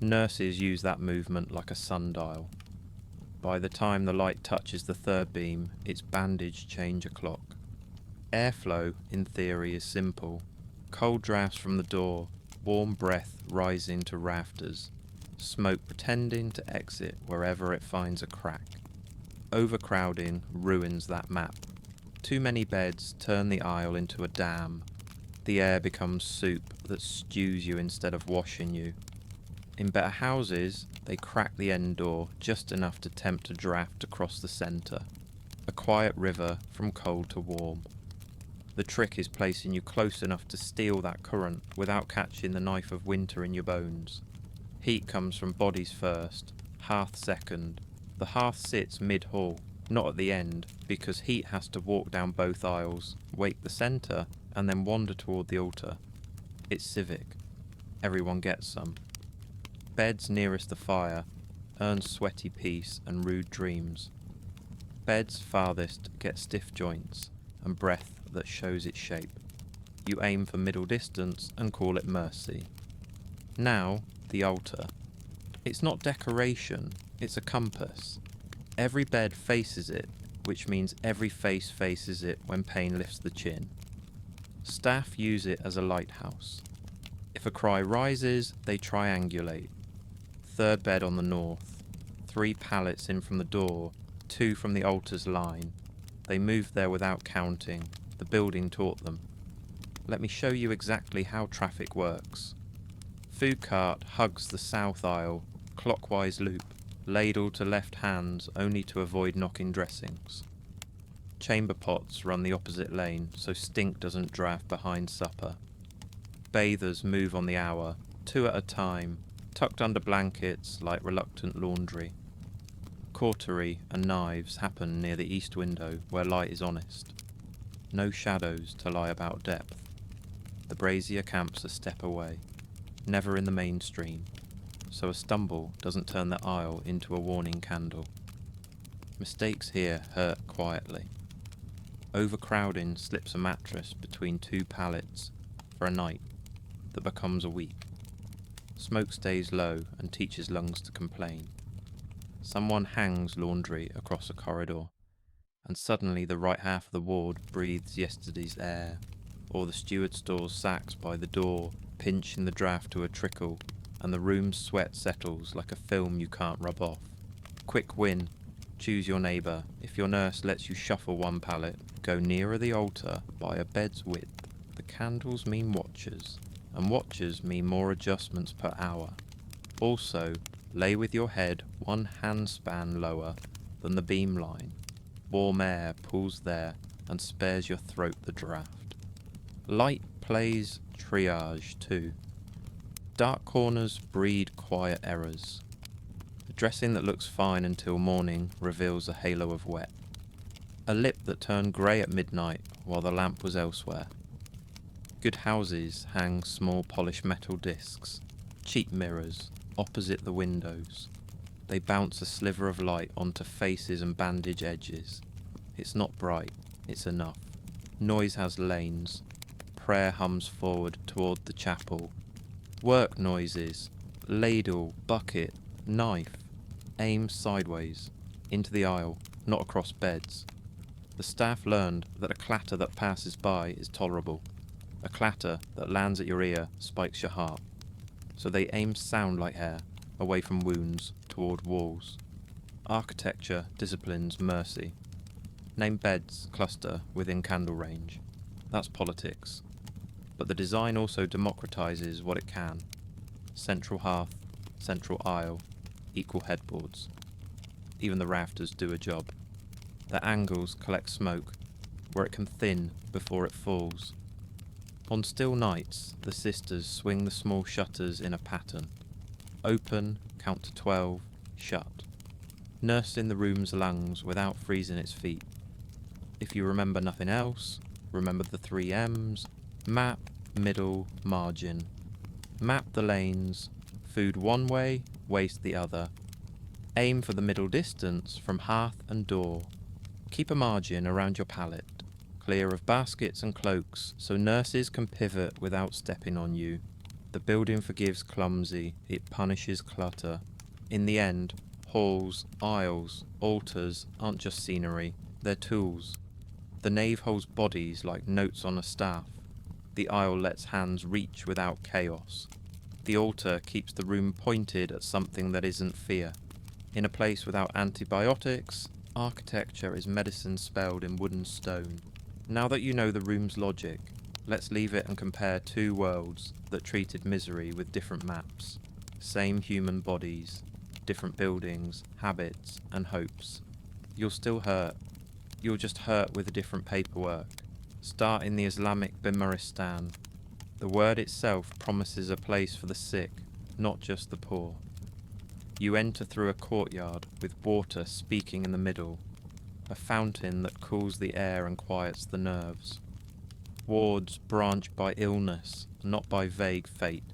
Nurses use that movement like a sundial. By the time the light touches the third beam, it's bandage change o'clock. Airflow, in theory, is simple. Cold drafts from the door, warm breath rising to rafters, smoke pretending to exit wherever it finds a crack. Overcrowding ruins that map. Too many beds turn the aisle into a dam. The air becomes soup that stews you instead of washing you. In better houses, they crack the end door just enough to tempt a draft across the centre. A quiet river from cold to warm. The trick is placing you close enough to steal that current without catching the knife of winter in your bones. Heat comes from bodies first, hearth second. The hearth sits mid-hall, not at the end, because heat has to walk down both aisles, wake the centre, and then wander toward the altar. It's civic. Everyone gets some. Beds nearest the fire earn sweaty peace and rude dreams. Beds farthest get stiff joints and breath that shows its shape. You aim for middle distance and call it mercy. Now, the altar. It's not decoration, it's a compass. Every bed faces it, which means every face faces it when pain lifts the chin. Staff use it as a lighthouse. If a cry rises, they triangulate. Third bed on the north. 3 pallets in from the door, 2 from the altar's line. They moved there without counting. The building taught them. Let me show you exactly how traffic works. Food cart hugs the south aisle, clockwise loop, ladle to left hands only to avoid knocking dressings. Chamber pots run the opposite lane so stink doesn't draft behind supper. Bathers move on the hour, 2 at a time, tucked under blankets like reluctant laundry. Cautery and knives happen near the east window where light is honest. No shadows to lie about depth. The brazier camps a step away, never in the mainstream, so a stumble doesn't turn the aisle into a warning candle. Mistakes here hurt quietly. Overcrowding slips a mattress between 2 pallets for a night that becomes a week. Smoke stays low and teaches lungs to complain. Someone hangs laundry across a corridor, and suddenly the right half of the ward breathes yesterday's air, or the steward stores sacks by the door, pinching the draft to a trickle, and the room's sweat settles like a film you can't rub off. Quick win. Choose your neighbour. If your nurse lets you shuffle 1 pallet, go nearer the altar by a bed's width. The candles mean watchers, and watchers mean more adjustments per hour. Also, lay with your head 1 handspan lower than the beam line. Warm air pulls there and spares your throat the draft. Light plays triage too. Dark corners breed quiet errors. A dressing that looks fine until morning reveals a halo of wet. A lip that turned grey at midnight while the lamp was elsewhere. Good houses hang small polished metal discs, cheap mirrors, opposite the windows. They bounce a sliver of light onto faces and bandage edges. It's not bright, it's enough. Noise has lanes. Prayer hums forward toward the chapel. Work noises, ladle, bucket, knife, aim sideways. into the aisle, not across beds. The staff learned that a clatter that passes by is tolerable. A clatter that lands at your ear spikes your heart. So they aimed sound like hair, away from wounds, toward walls. Architecture disciplines mercy. Name beds cluster within candle range. That's politics. But the design also democratizes what it can. Central hearth, central aisle, equal headboards. Even the rafters do a job. Their angles collect smoke, where it can thin before it falls. On still nights, the sisters swing the small shutters in a pattern. Open, count to 12, shut. Nursed in the room's lungs without freezing its feet. If you remember nothing else, remember the 3 M's: map, middle, margin. Map the lanes, food one way, waste the other. Aim for the middle distance from hearth and door. Keep a margin around your pallet, clear of baskets and cloaks, so nurses can pivot without stepping on you. The building forgives clumsy, it punishes clutter. In the end, halls, aisles, altars aren't just scenery, they're tools. The nave holds bodies like notes on a staff. The aisle lets hands reach without chaos. The altar keeps the room pointed at something that isn't fear. In a place without antibiotics, architecture is medicine spelled in wooden stone. Now that you know the room's logic, let's leave it and compare 2 worlds that treated misery with different maps. Same human bodies, different buildings, habits, and hopes. You'll still hurt. You'll just hurt with a different paperwork. Start in the Islamic Bimaristan. The word itself promises a place for the sick, not just the poor. You enter through a courtyard with water speaking in the middle, a fountain that cools the air and quiets the nerves. Wards branch by illness, not by vague fate.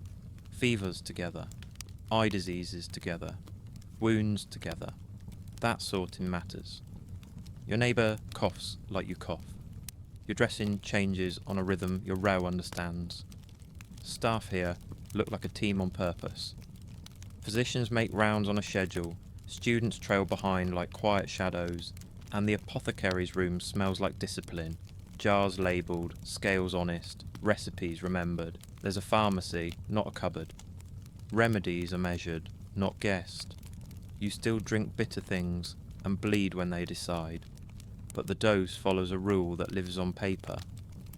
Fevers together, eye diseases together, wounds together. That sorting matters. Your neighbour coughs like you cough. Your dressing changes on a rhythm your row understands. Staff here look like a team on purpose. Physicians make rounds on a schedule, students trail behind like quiet shadows, and the apothecary's room smells like discipline. Jars labelled, scales honest, recipes remembered. There's a pharmacy, not a cupboard. Remedies are measured, not guessed. You still drink bitter things and bleed when they decide. But the dose follows a rule that lives on paper,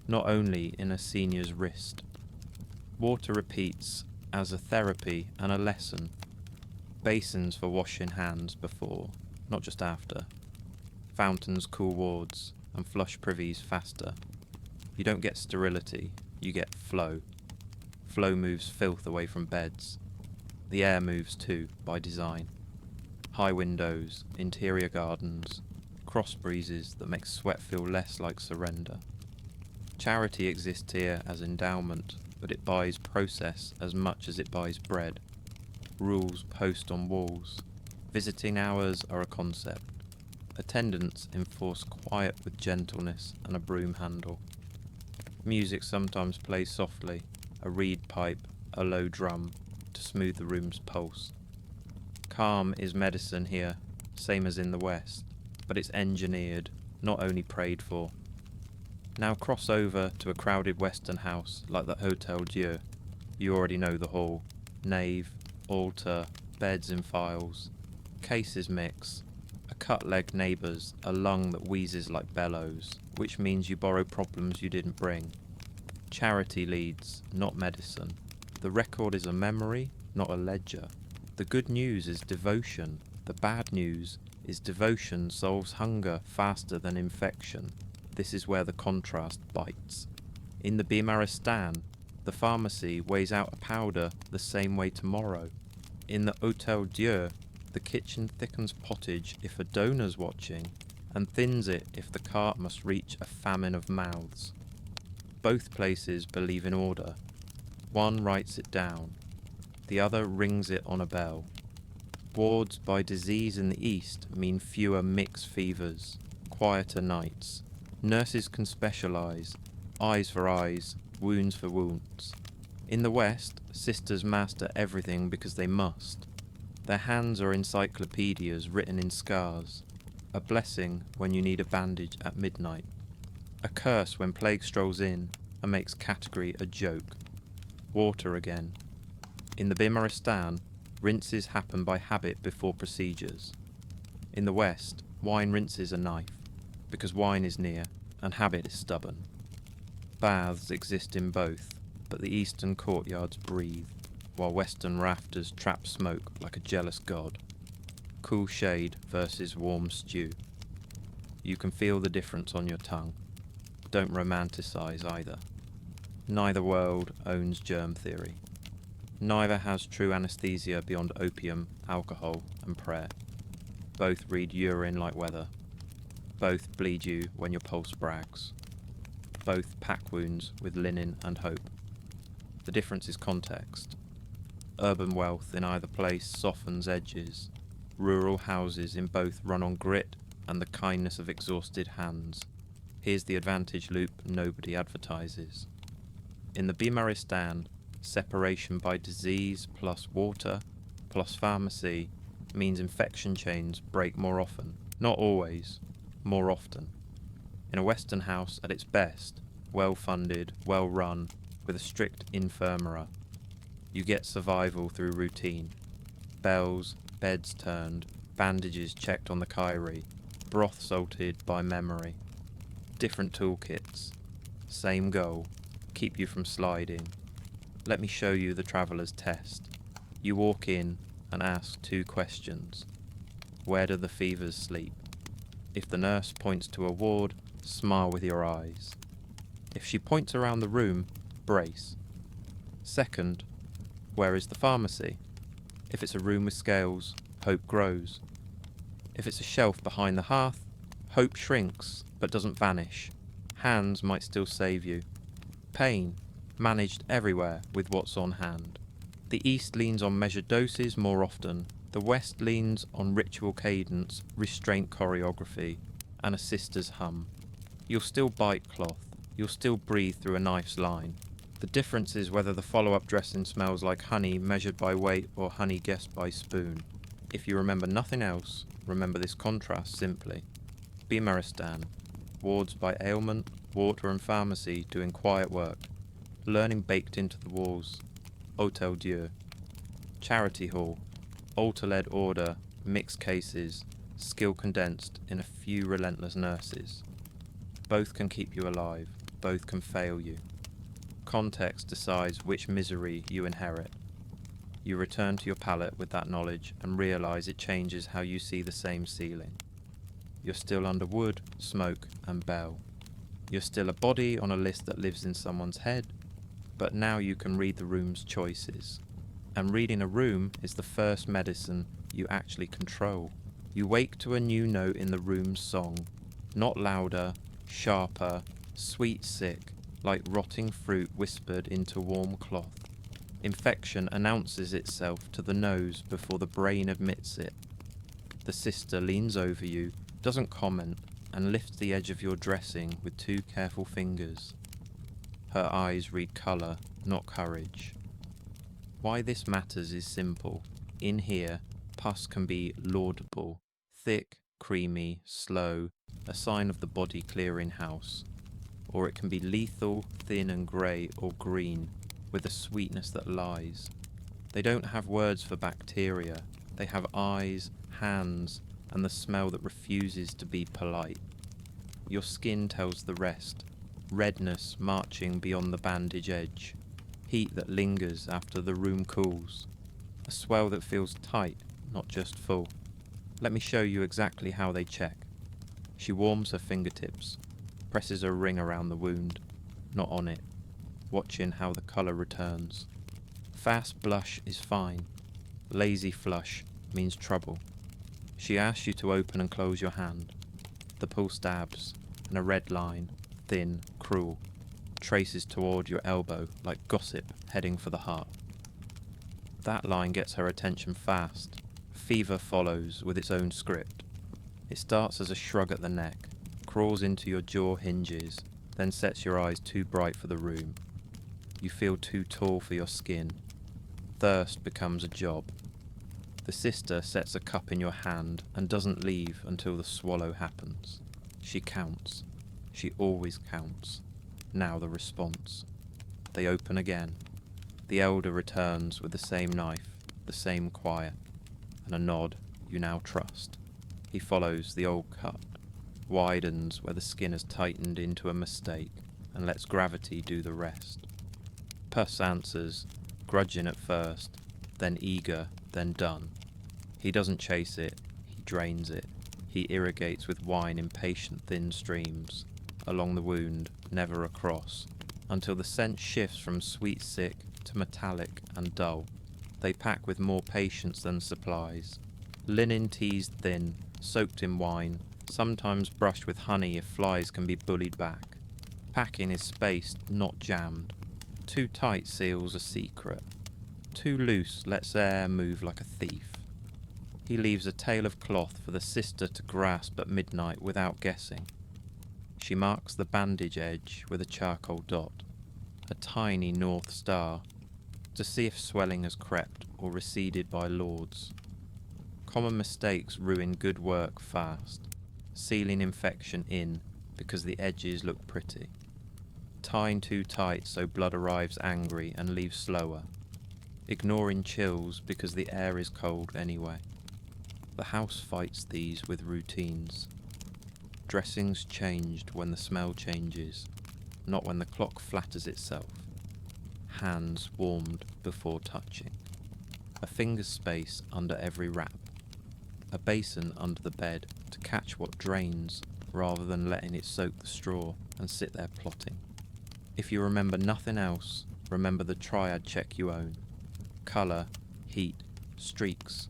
not only in a senior's wrist. Water repeats as a therapy and a lesson. Basins for washing hands before, not just after. Fountains cool wards and flush privies faster. You don't get sterility, you get flow. Flow moves filth away from beds. The air moves too, by design. High windows, interior gardens, cross breezes that make sweat feel less like surrender. Charity exists here as endowment, but it buys process as much as it buys bread. Rules post on walls. Visiting hours are a concept. Attendants enforce quiet with gentleness and a broom handle. Music sometimes plays softly, a reed pipe, a low drum, to smooth the room's pulse. Calm is medicine here, same as in the West, but it's engineered, not only prayed for. Now cross over to a crowded Western house like the Hotel Dieu. You already know the hall. Nave, altar, beds in files. Cases mix. A cut-leg neighbours, a lung that wheezes like bellows, which means you borrow problems you didn't bring. Charity leads, not medicine. The record is a memory, not a ledger. The good news is devotion. The bad news is devotion solves hunger faster than infection. This is where the contrast bites. In the Bimaristan, the pharmacy weighs out a powder the same way tomorrow. In the Hotel Dieu, the kitchen thickens pottage if a donor's watching, and thins it if the cart must reach a famine of mouths. Both places believe in order. One writes it down, the other rings it on a bell. Wards by disease in the east mean fewer mixed fevers, quieter nights. Nurses can specialise, eyes for eyes, wounds for wounds. In the West, sisters master everything because they must. Their hands are encyclopedias written in scars. A blessing when you need a bandage at midnight. A curse when plague strolls in and makes category a joke. Water again. In the Bimaristan, rinses happen by habit before procedures. In the West, wine rinses a knife, because wine is near and habit is stubborn. Baths exist in both, but the eastern courtyards breathe, while western rafters trap smoke like a jealous god. Cool shade versus warm stew. You can feel the difference on your tongue. Don't romanticize either. Neither world owns germ theory. Neither has true anesthesia beyond opium, alcohol, and prayer. Both read urine like weather. Both bleed you when your pulse brags. Both pack wounds with linen and hope. The difference is context. Urban wealth in either place softens edges. Rural houses in both run on grit and the kindness of exhausted hands. Here's the advantage loop nobody advertises. In the Bimaristan, separation by disease plus water plus pharmacy means infection chains break more often. Not always, more often. In a Western house at its best, well-funded, well-run, with a strict infirmary, you get survival through routine. Bells, beds turned, bandages checked on the Kyrie, broth salted by memory. Different toolkits. Same goal. Keep you from sliding. Let me show you the traveller's test. You walk in and ask 2 questions. Where do the fevers sleep? If the nurse points to a ward, smile with your eyes. If she points around the room, brace. Second, where is the pharmacy? If it's a room with scales, hope grows. If it's a shelf behind the hearth, hope shrinks but doesn't vanish. Hands might still save you. Pain, managed everywhere with what's on hand. The East leans on measured doses more often. The West leans on ritual cadence, restraint choreography, and a sister's hum. You'll still bite cloth. You'll still breathe through a knife's line. The difference is whether the follow-up dressing smells like honey measured by weight or honey guessed by spoon. If you remember nothing else, remember this contrast simply. Bimaristan, wards by ailment, water and pharmacy doing quiet work. Learning baked into the walls. Hôtel Dieu. Charity hall. Altar-led order, mixed cases, skill condensed in a few relentless nurses. Both can keep you alive, both can fail you. Context decides which misery you inherit. You return to your palette with that knowledge and realize it changes how you see the same ceiling. You're still under wood, smoke, and bell. You're still a body on a list that lives in someone's head, but now you can read the room's choices. And reading a room is the first medicine you actually control. You wake to a new note in the room's song, not louder, sharper, sweet sick, like rotting fruit whispered into warm cloth. Infection announces itself to the nose before the brain admits it. The sister leans over you, doesn't comment, and lifts the edge of your dressing with 2 careful fingers. Her eyes read colour, not courage. Why this matters is simple. In here, pus can be laudable, thick, creamy, slow, a sign of the body clearing house. Or it can be lethal, thin and grey or green, with a sweetness that lies. They don't have words for bacteria. They have eyes, hands, and the smell that refuses to be polite. Your skin tells the rest. Redness marching beyond the bandage edge. Heat that lingers after the room cools. A swell that feels tight, not just full. Let me show you exactly how they check. She warms her fingertips, presses a ring around the wound, not on it, watching how the colour returns. Fast blush is fine. Lazy flush means trouble. She asks you to open and close your hand. The pull stabs, and a red line, thin, cruel, traces toward your elbow like gossip heading for the heart. That line gets her attention fast. Fever follows with its own script. It starts as a shrug at the neck, crawls into your jaw hinges, then sets your eyes too bright for the room. You feel too tall for your skin. Thirst becomes a job. The sister sets a cup in your hand and doesn't leave until the swallow happens. She counts. She always counts. Now the response. They open again. The elder returns with the same knife, the same quiet, and a nod you now trust. He follows the old cut, widens where the skin has tightened into a mistake, and lets gravity do the rest. Puss answers, grudging at first, then eager, then done. He doesn't chase it, he drains it. He irrigates with wine impatient thin streams, along the wound, never across, until the scent shifts from sweet sick to metallic and dull. They pack with more patience than supplies. Linen teased thin, soaked in wine, sometimes brushed with honey if flies can be bullied back. Packing is spaced, not jammed. Too tight seals a secret. Too loose lets air move like a thief. He leaves a tail of cloth for the sister to grasp at midnight without guessing. She marks the bandage edge with a charcoal dot, a tiny north star, to see if swelling has crept or receded by lords. Common mistakes ruin good work fast, sealing infection in because the edges look pretty. Tying too tight so blood arrives angry and leaves slower. Ignoring chills because the air is cold anyway. The house fights these with routines. Dressings changed when the smell changes, not when the clock flatters itself. Hands warmed before touching. A finger space under every wrap. A basin under the bed to catch what drains rather than letting it soak the straw and sit there plotting. If you remember nothing else, remember the triad check you own. Colour, heat, streaks.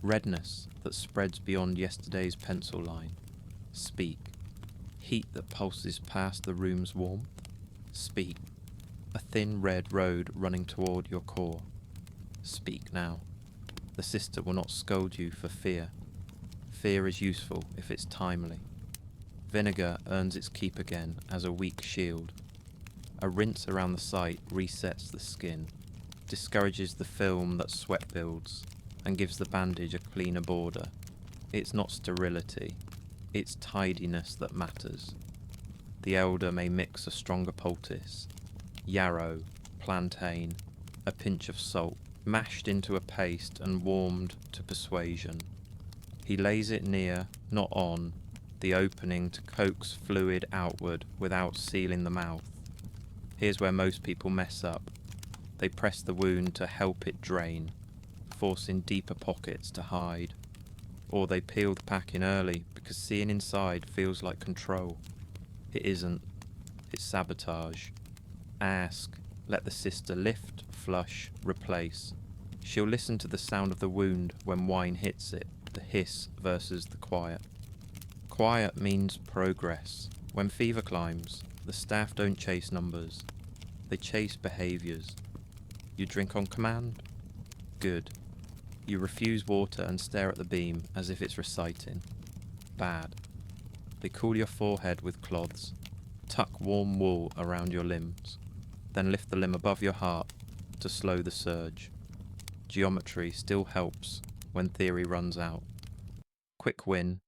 Redness that spreads beyond yesterday's pencil line. Speak. Heat that pulses past the room's warmth. Speak. A thin red road running toward your core. Speak now. The sister will not scold you for fear. Fear is useful if it's timely. Vinegar earns its keep again as a weak shield. A rinse around the site resets the skin, discourages the film that sweat builds, and gives the bandage a cleaner border. It's not sterility, it's tidiness that matters. The elder may mix a stronger poultice, yarrow, plantain, a pinch of salt, mashed into a paste and warmed to persuasion. He lays it near, not on, the opening to coax fluid outward without sealing the mouth. Here's where most people mess up. They press the wound to help it drain, forcing deeper pockets to hide. Or they peel the packing early because seeing inside feels like control. It isn't. It's sabotage. Ask. Let the sister lift, flush, replace. She'll listen to the sound of the wound when wine hits it, the hiss versus the quiet. Quiet means progress. When fever climbs, the staff don't chase numbers. They chase behaviours. You drink on command? Good. You refuse water and stare at the beam as if it's reciting. Bad. They cool your forehead with cloths. Tuck warm wool around your limbs. Then lift the limb above your heart to slow the surge. Geometry still helps when theory runs out. Quick win.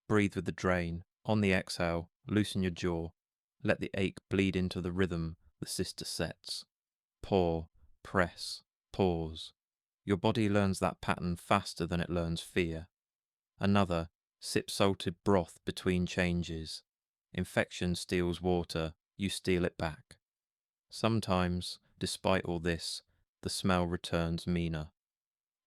Breathe with the drain. On the exhale, loosen your jaw. Let the ache bleed into the rhythm the sister sets. Pour, press, pause. Your body learns that pattern faster than it learns fear. Another, sip salted broth between changes. Infection steals water, you steal it back. Sometimes, despite all this, the smell returns meaner.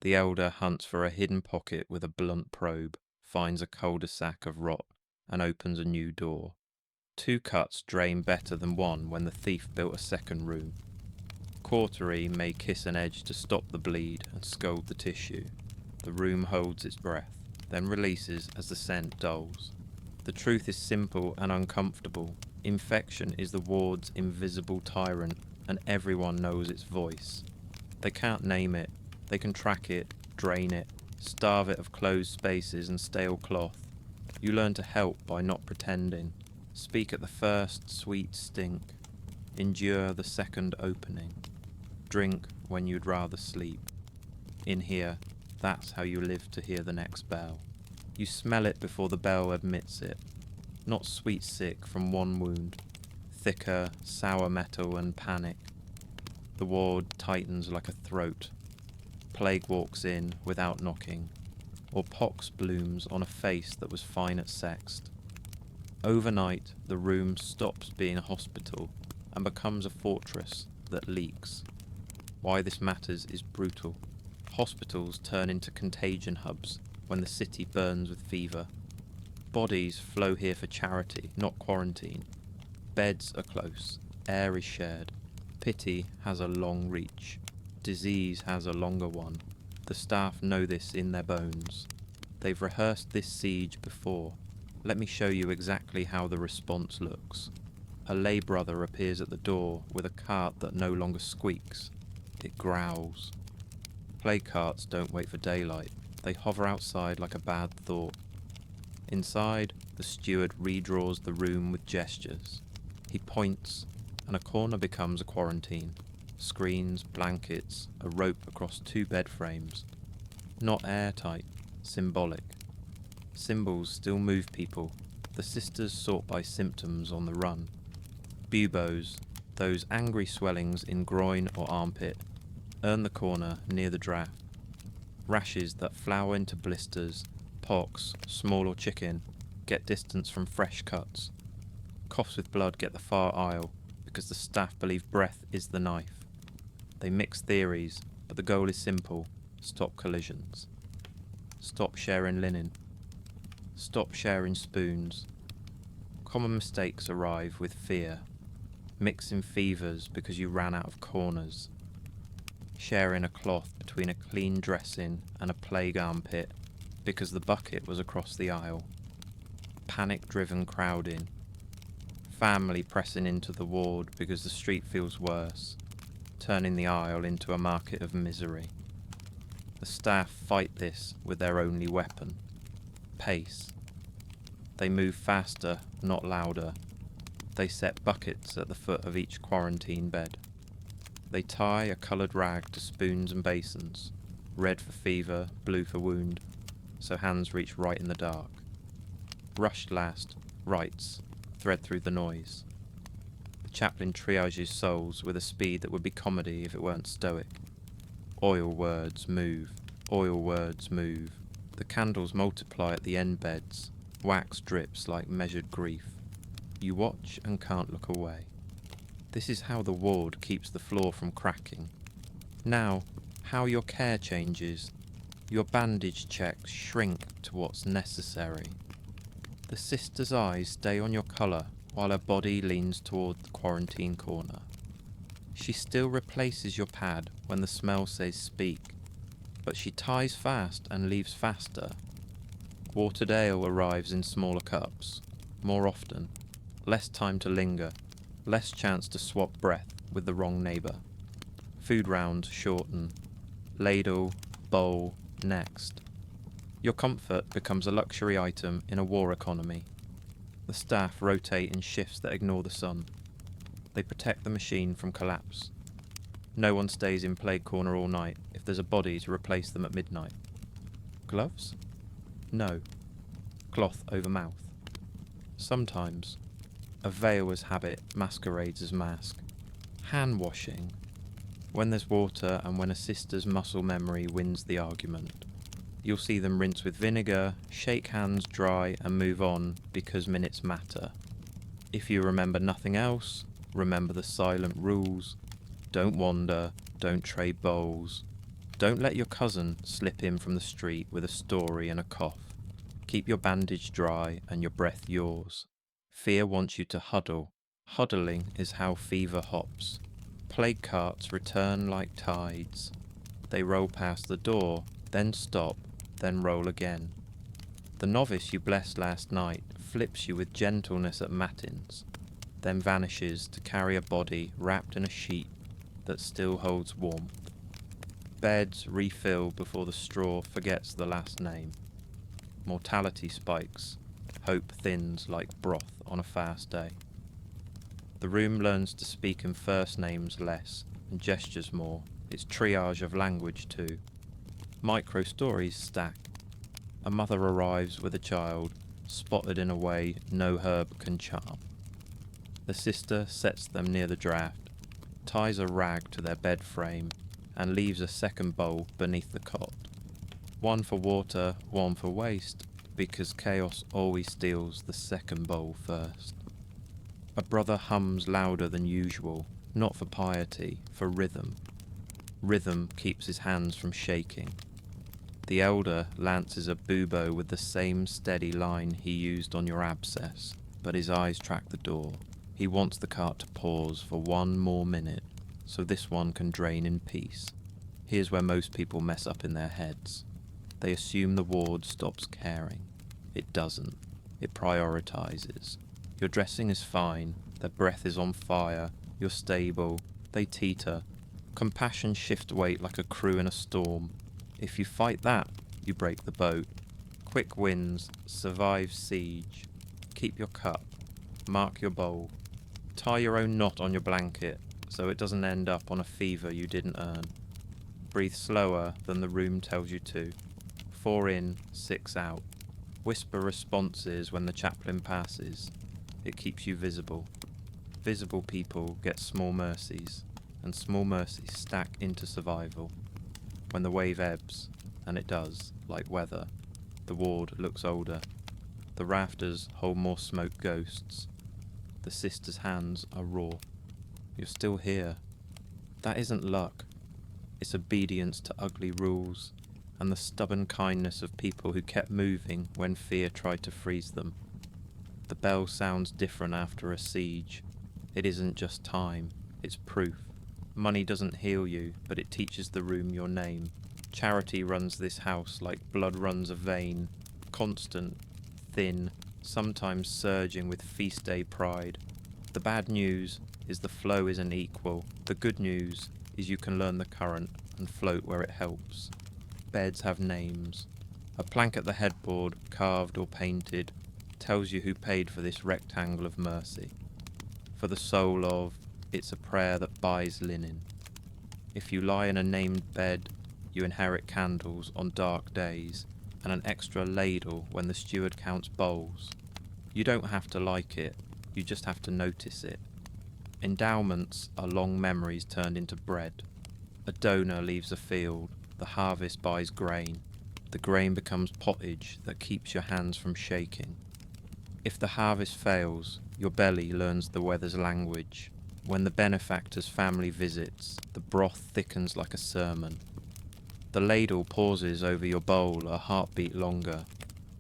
The elder hunts for a hidden pocket with a blunt probe, finds a cul-de-sac of rot, and opens a new door. 2 cuts drain better than 1 when the thief built a second room. Cautery may kiss an edge to stop the bleed and scold the tissue. The room holds its breath, then releases as the scent dulls. The truth is simple and uncomfortable. Infection is the ward's invisible tyrant, and everyone knows its voice. They can't name it. They can track it, drain it, starve it of closed spaces and stale cloth. You learn to help by not pretending. Speak at the first sweet stink. Endure the second opening. Drink when you'd rather sleep. In here, That's how you live to hear the next bell. You smell it before the bell admits it. Not sweet sick from one wound, thicker, sour metal and panic. The ward tightens like a throat. Plague walks in without knocking, or pox blooms on a face that was fine at sext. Overnight, the room stops being a hospital and becomes a fortress that leaks. Why this matters is brutal. Hospitals turn into contagion hubs when the city burns with fever. Bodies flow here for charity, not quarantine. Beds are close, air is shared. Pity has a long reach. Disease has a longer one. The staff know this in their bones. They've rehearsed this siege before. Let me show you exactly how the response looks. A lay brother appears at the door with a cart that no longer squeaks. It growls. Plague carts don't wait for daylight. They hover outside like a bad thought. Inside, the steward redraws the room with gestures. He points, and a corner becomes a quarantine. Screens, blankets, a rope across 2 bed frames. Not airtight, symbolic. Symbols still move people. The sisters sort by symptoms on the run. Buboes, those angry swellings in groin or armpit, earn the corner near the draft. Rashes that flower into blisters, pox, small or chicken, get distance from fresh cuts. Coughs with blood get the far aisle, because the staff believe breath is the knife. They mix theories, but the goal is simple: stop collisions. Stop sharing linen. Stop sharing spoons. Common mistakes arrive with fear. Mixing fevers because you ran out of corners. Sharing a cloth between a clean dressing and a plague armpit because the bucket was across the aisle. Panic-driven crowding. Family pressing into the ward because the street feels worse, turning the aisle into a market of misery. The staff fight this with their only weapon: pace. They move faster, not louder. They set buckets at the foot of each quarantine bed. They tie a coloured rag to spoons and basins, red for fever, blue for wound, so hands reach right in the dark. Rushed last, rights, thread through the noise. The chaplain triages souls with a speed that would be comedy if it weren't stoic. Oil words move, oil words move. The candles multiply at the end beds, wax drips like measured grief. You watch and can't look away. This is how the ward keeps the floor from cracking. Now, how your care changes. Your bandage checks shrink to what's necessary. The sister's eyes stay on your colour while her body leans toward the quarantine corner. She still replaces your pad when the smell says speak, but she ties fast and leaves faster. Watered ale arrives in smaller cups, more often, less time to linger, less chance to swap breath with the wrong neighbour. Food rounds shorten. Ladle, bowl, next. Your comfort becomes a luxury item in a war economy. The staff rotate in shifts that ignore the sun. They protect the machine from collapse. No one stays in plague corner all night if there's a body to replace them at midnight. Gloves? No. Cloth over mouth. Sometimes. A veil as habit masquerades as mask. Hand washing. When there's water and when a sister's muscle memory wins the argument. You'll see them rinse with vinegar, shake hands dry and move on because minutes matter. If you remember nothing else, remember the silent rules. Don't wander, don't trade bowls. Don't let your cousin slip in from the street with a story and a cough. Keep your bandage dry and your breath yours. Fear wants you to huddle. Huddling is how fever hops. Plague carts return like tides. They roll past the door, then stop, then roll again. The novice you blessed last night flips you with gentleness at matins, then vanishes to carry a body wrapped in a sheet that still holds warmth. Beds refill before the straw forgets the last name. Mortality spikes. Hope thins like broth on a fast day. The room learns to speak in first names less and gestures more. It's triage of language too. Micro stories stack. A mother arrives with a child, spotted in a way no herb can charm. The sister sets them near the draught, ties a rag to their bed frame, and leaves a second bowl beneath the cot. One for water, one for waste, because chaos always steals the second bowl first. A brother hums louder than usual, not for piety, for rhythm. Rhythm keeps his hands from shaking. The elder lances a bubo with the same steady line he used on your abscess, but his eyes track the door. He wants the cart to pause for one more minute, so this one can drain in peace. Here's where most people mess up in their heads. They assume the ward stops caring. It doesn't. It prioritizes. Your dressing is fine, their breath is on fire, you're stable, they teeter. Compassion shifts weight like a crew in a storm. If you fight that, you break the boat. Quick wins, survive siege. Keep your cup, mark your bowl. Tie your own knot on your blanket, so it doesn't end up on a fever you didn't earn. Breathe slower than the room tells you to. 4 in, 6 out. Whisper responses when the chaplain passes. It keeps you visible. Visible people get small mercies, and small mercies stack into survival. When the wave ebbs, and it does, like weather, the ward looks older. The rafters hold more smoke ghosts. The sister's hands are raw. You're still here. That isn't luck. It's obedience to ugly rules, and the stubborn kindness of people who kept moving when fear tried to freeze them. The bell sounds different after a siege. It isn't just time, it's proof. Money doesn't heal you, but it teaches the room your name. Charity runs this house like blood runs a vein, constant, thin, sometimes surging with feast day pride. The bad news is the flow isn't equal. The good news is you can learn the current and float where it helps. Beds have names. A plank at the headboard, carved or painted, tells you who paid for this rectangle of mercy. For the soul of, it's a prayer that buys linen. If you lie in a named bed, you inherit candles on dark days, and an extra ladle when the steward counts bowls. You don't have to like it, you just have to notice it. Endowments are long memories turned into bread. A donor leaves a field, the harvest buys grain. The grain becomes pottage that keeps your hands from shaking. If the harvest fails, your belly learns the weather's language. When the benefactor's family visits, the broth thickens like a sermon. The ladle pauses over your bowl a heartbeat longer.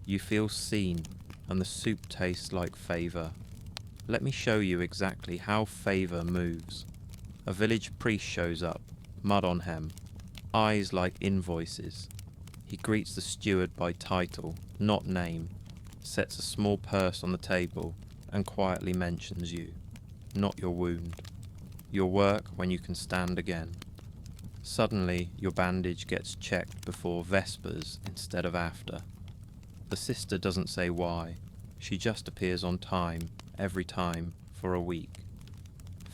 You feel seen, and the soup tastes like favour. Let me show you exactly how favour moves. A village priest shows up, mud on hem, eyes like invoices. He greets the steward by title, not name, sets a small purse on the table, and quietly mentions you. Not your wound. Your work when you can stand again. Suddenly, your bandage gets checked before Vespers instead of after. The sister doesn't say why. She just appears on time, every time, for a week.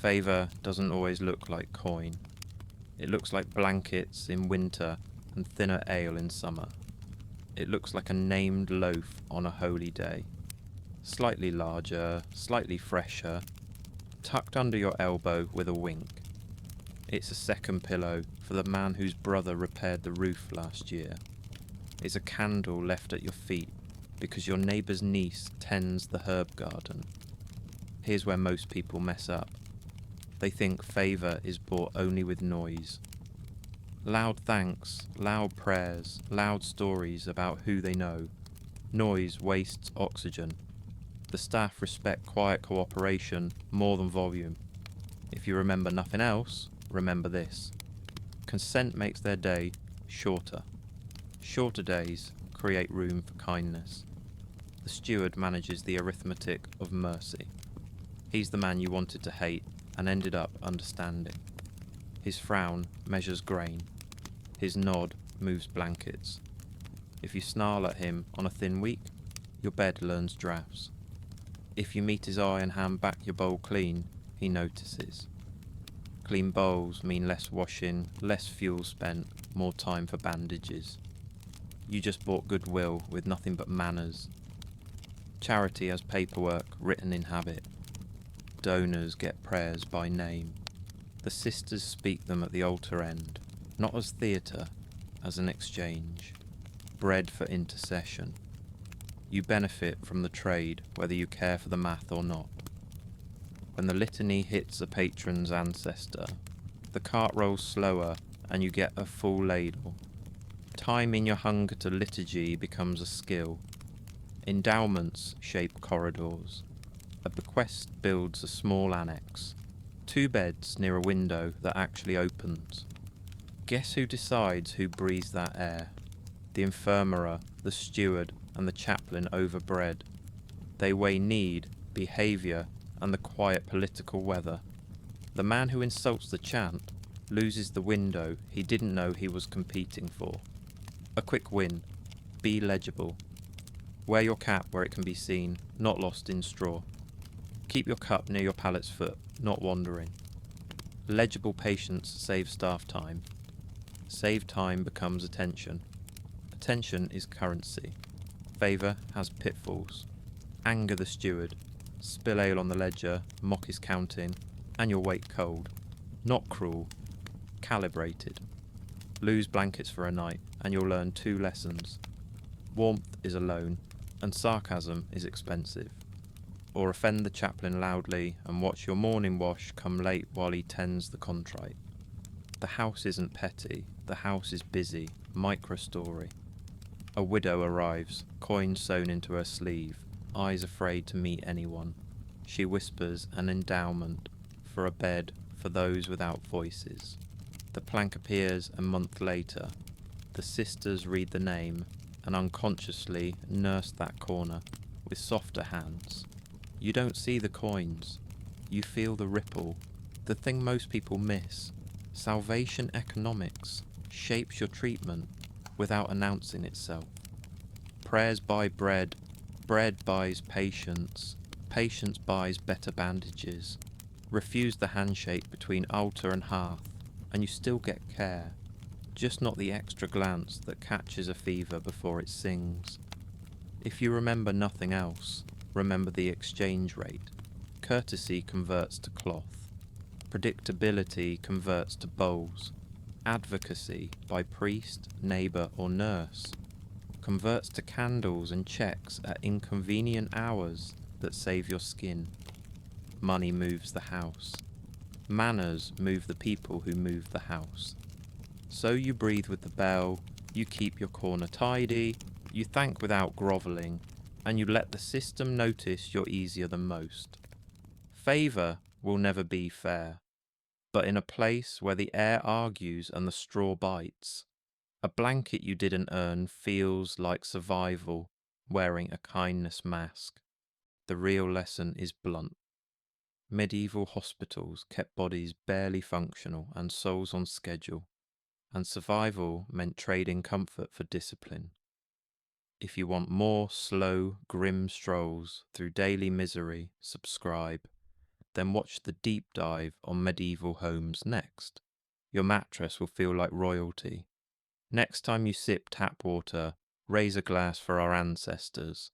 Favour doesn't always look like coin. It looks like blankets in winter and thinner ale in summer. It looks like a named loaf on a holy day. Slightly larger, slightly fresher, tucked under your elbow with a wink. It's a second pillow for the man whose brother repaired the roof last year. It's a candle left at your feet because your neighbour's niece tends the herb garden. Here's where most people mess up. They think favour is bought only with noise. Loud thanks, loud prayers, loud stories about who they know. Noise wastes oxygen. The staff respect quiet cooperation more than volume. If you remember nothing else, remember this. Consent makes their day shorter. Shorter days create room for kindness. The steward manages the arithmetic of mercy. He's the man you wanted to hate and ended up understanding. His frown measures grain. His nod moves blankets. If you snarl at him on a thin week, your bed learns drafts. If you meet his eye and hand back your bowl clean, he notices. Clean bowls mean less washing, less fuel spent, more time for bandages. You just bought goodwill with nothing but manners. Charity has paperwork written in habit. Donors get prayers by name. The sisters speak them at the altar end, not as theatre, as an exchange. Bread for intercession. You benefit from the trade whether you care for the math or not. When the litany hits a patron's ancestor, the cart rolls slower and you get a full ladle. Timing your hunger to liturgy becomes a skill. Endowments shape corridors. A bequest builds a small annex. 2 beds near a window that actually opens. Guess who decides who breathes that air? The infirmary, the steward, and the chaplain over bread. They weigh need, behaviour, and the quiet political weather. The man who insults the chant loses the window he didn't know he was competing for. A quick win. Be legible. Wear your cap where it can be seen, not lost in straw. Keep your cup near your pallet's foot, not wandering. Legible patience saves staff time. Saved time becomes attention. Attention is currency. Favour has pitfalls. Anger the steward. Spill ale on the ledger, mock his counting, and you'll wait cold. Not cruel. Calibrated. Lose blankets for a night, and you'll learn 2 lessons. Warmth is a loan, and sarcasm is expensive. Or offend the chaplain loudly and watch your morning wash come late while he tends the contrite. The house isn't petty, the house is busy, micro-story. A widow arrives, coin sewn into her sleeve, eyes afraid to meet anyone. She whispers an endowment for a bed for those without voices. The plank appears a month later. The sisters read the name and unconsciously nurse that corner with softer hands. You don't see the coins. You feel the ripple. The thing most people miss. Salvation economics shapes your treatment without announcing itself. Prayers buy bread. Bread buys patience. Patience buys better bandages. Refuse the handshake between altar and hearth, and you still get care. Just not the extra glance that catches a fever before it sings. If you remember nothing else, remember the exchange rate. Courtesy converts to cloth. Predictability converts to bowls. Advocacy by priest, neighbour or nurse converts to candles and checks at inconvenient hours that save your skin. Money moves the house. Manners move the people who move the house. So you breathe with the bell, you keep your corner tidy, you thank without grovelling, and you let the system notice you're easier than most. Favour will never be fair, but in a place where the air argues and the straw bites, a blanket you didn't earn feels like survival wearing a kindness mask. The real lesson is blunt. Medieval hospitals kept bodies barely functional and souls on schedule, and survival meant trading comfort for discipline. If you want more slow, grim strolls through daily misery, subscribe. Then watch the deep dive on medieval homes next. Your mattress will feel like royalty. Next time you sip tap water, raise a glass for our ancestors.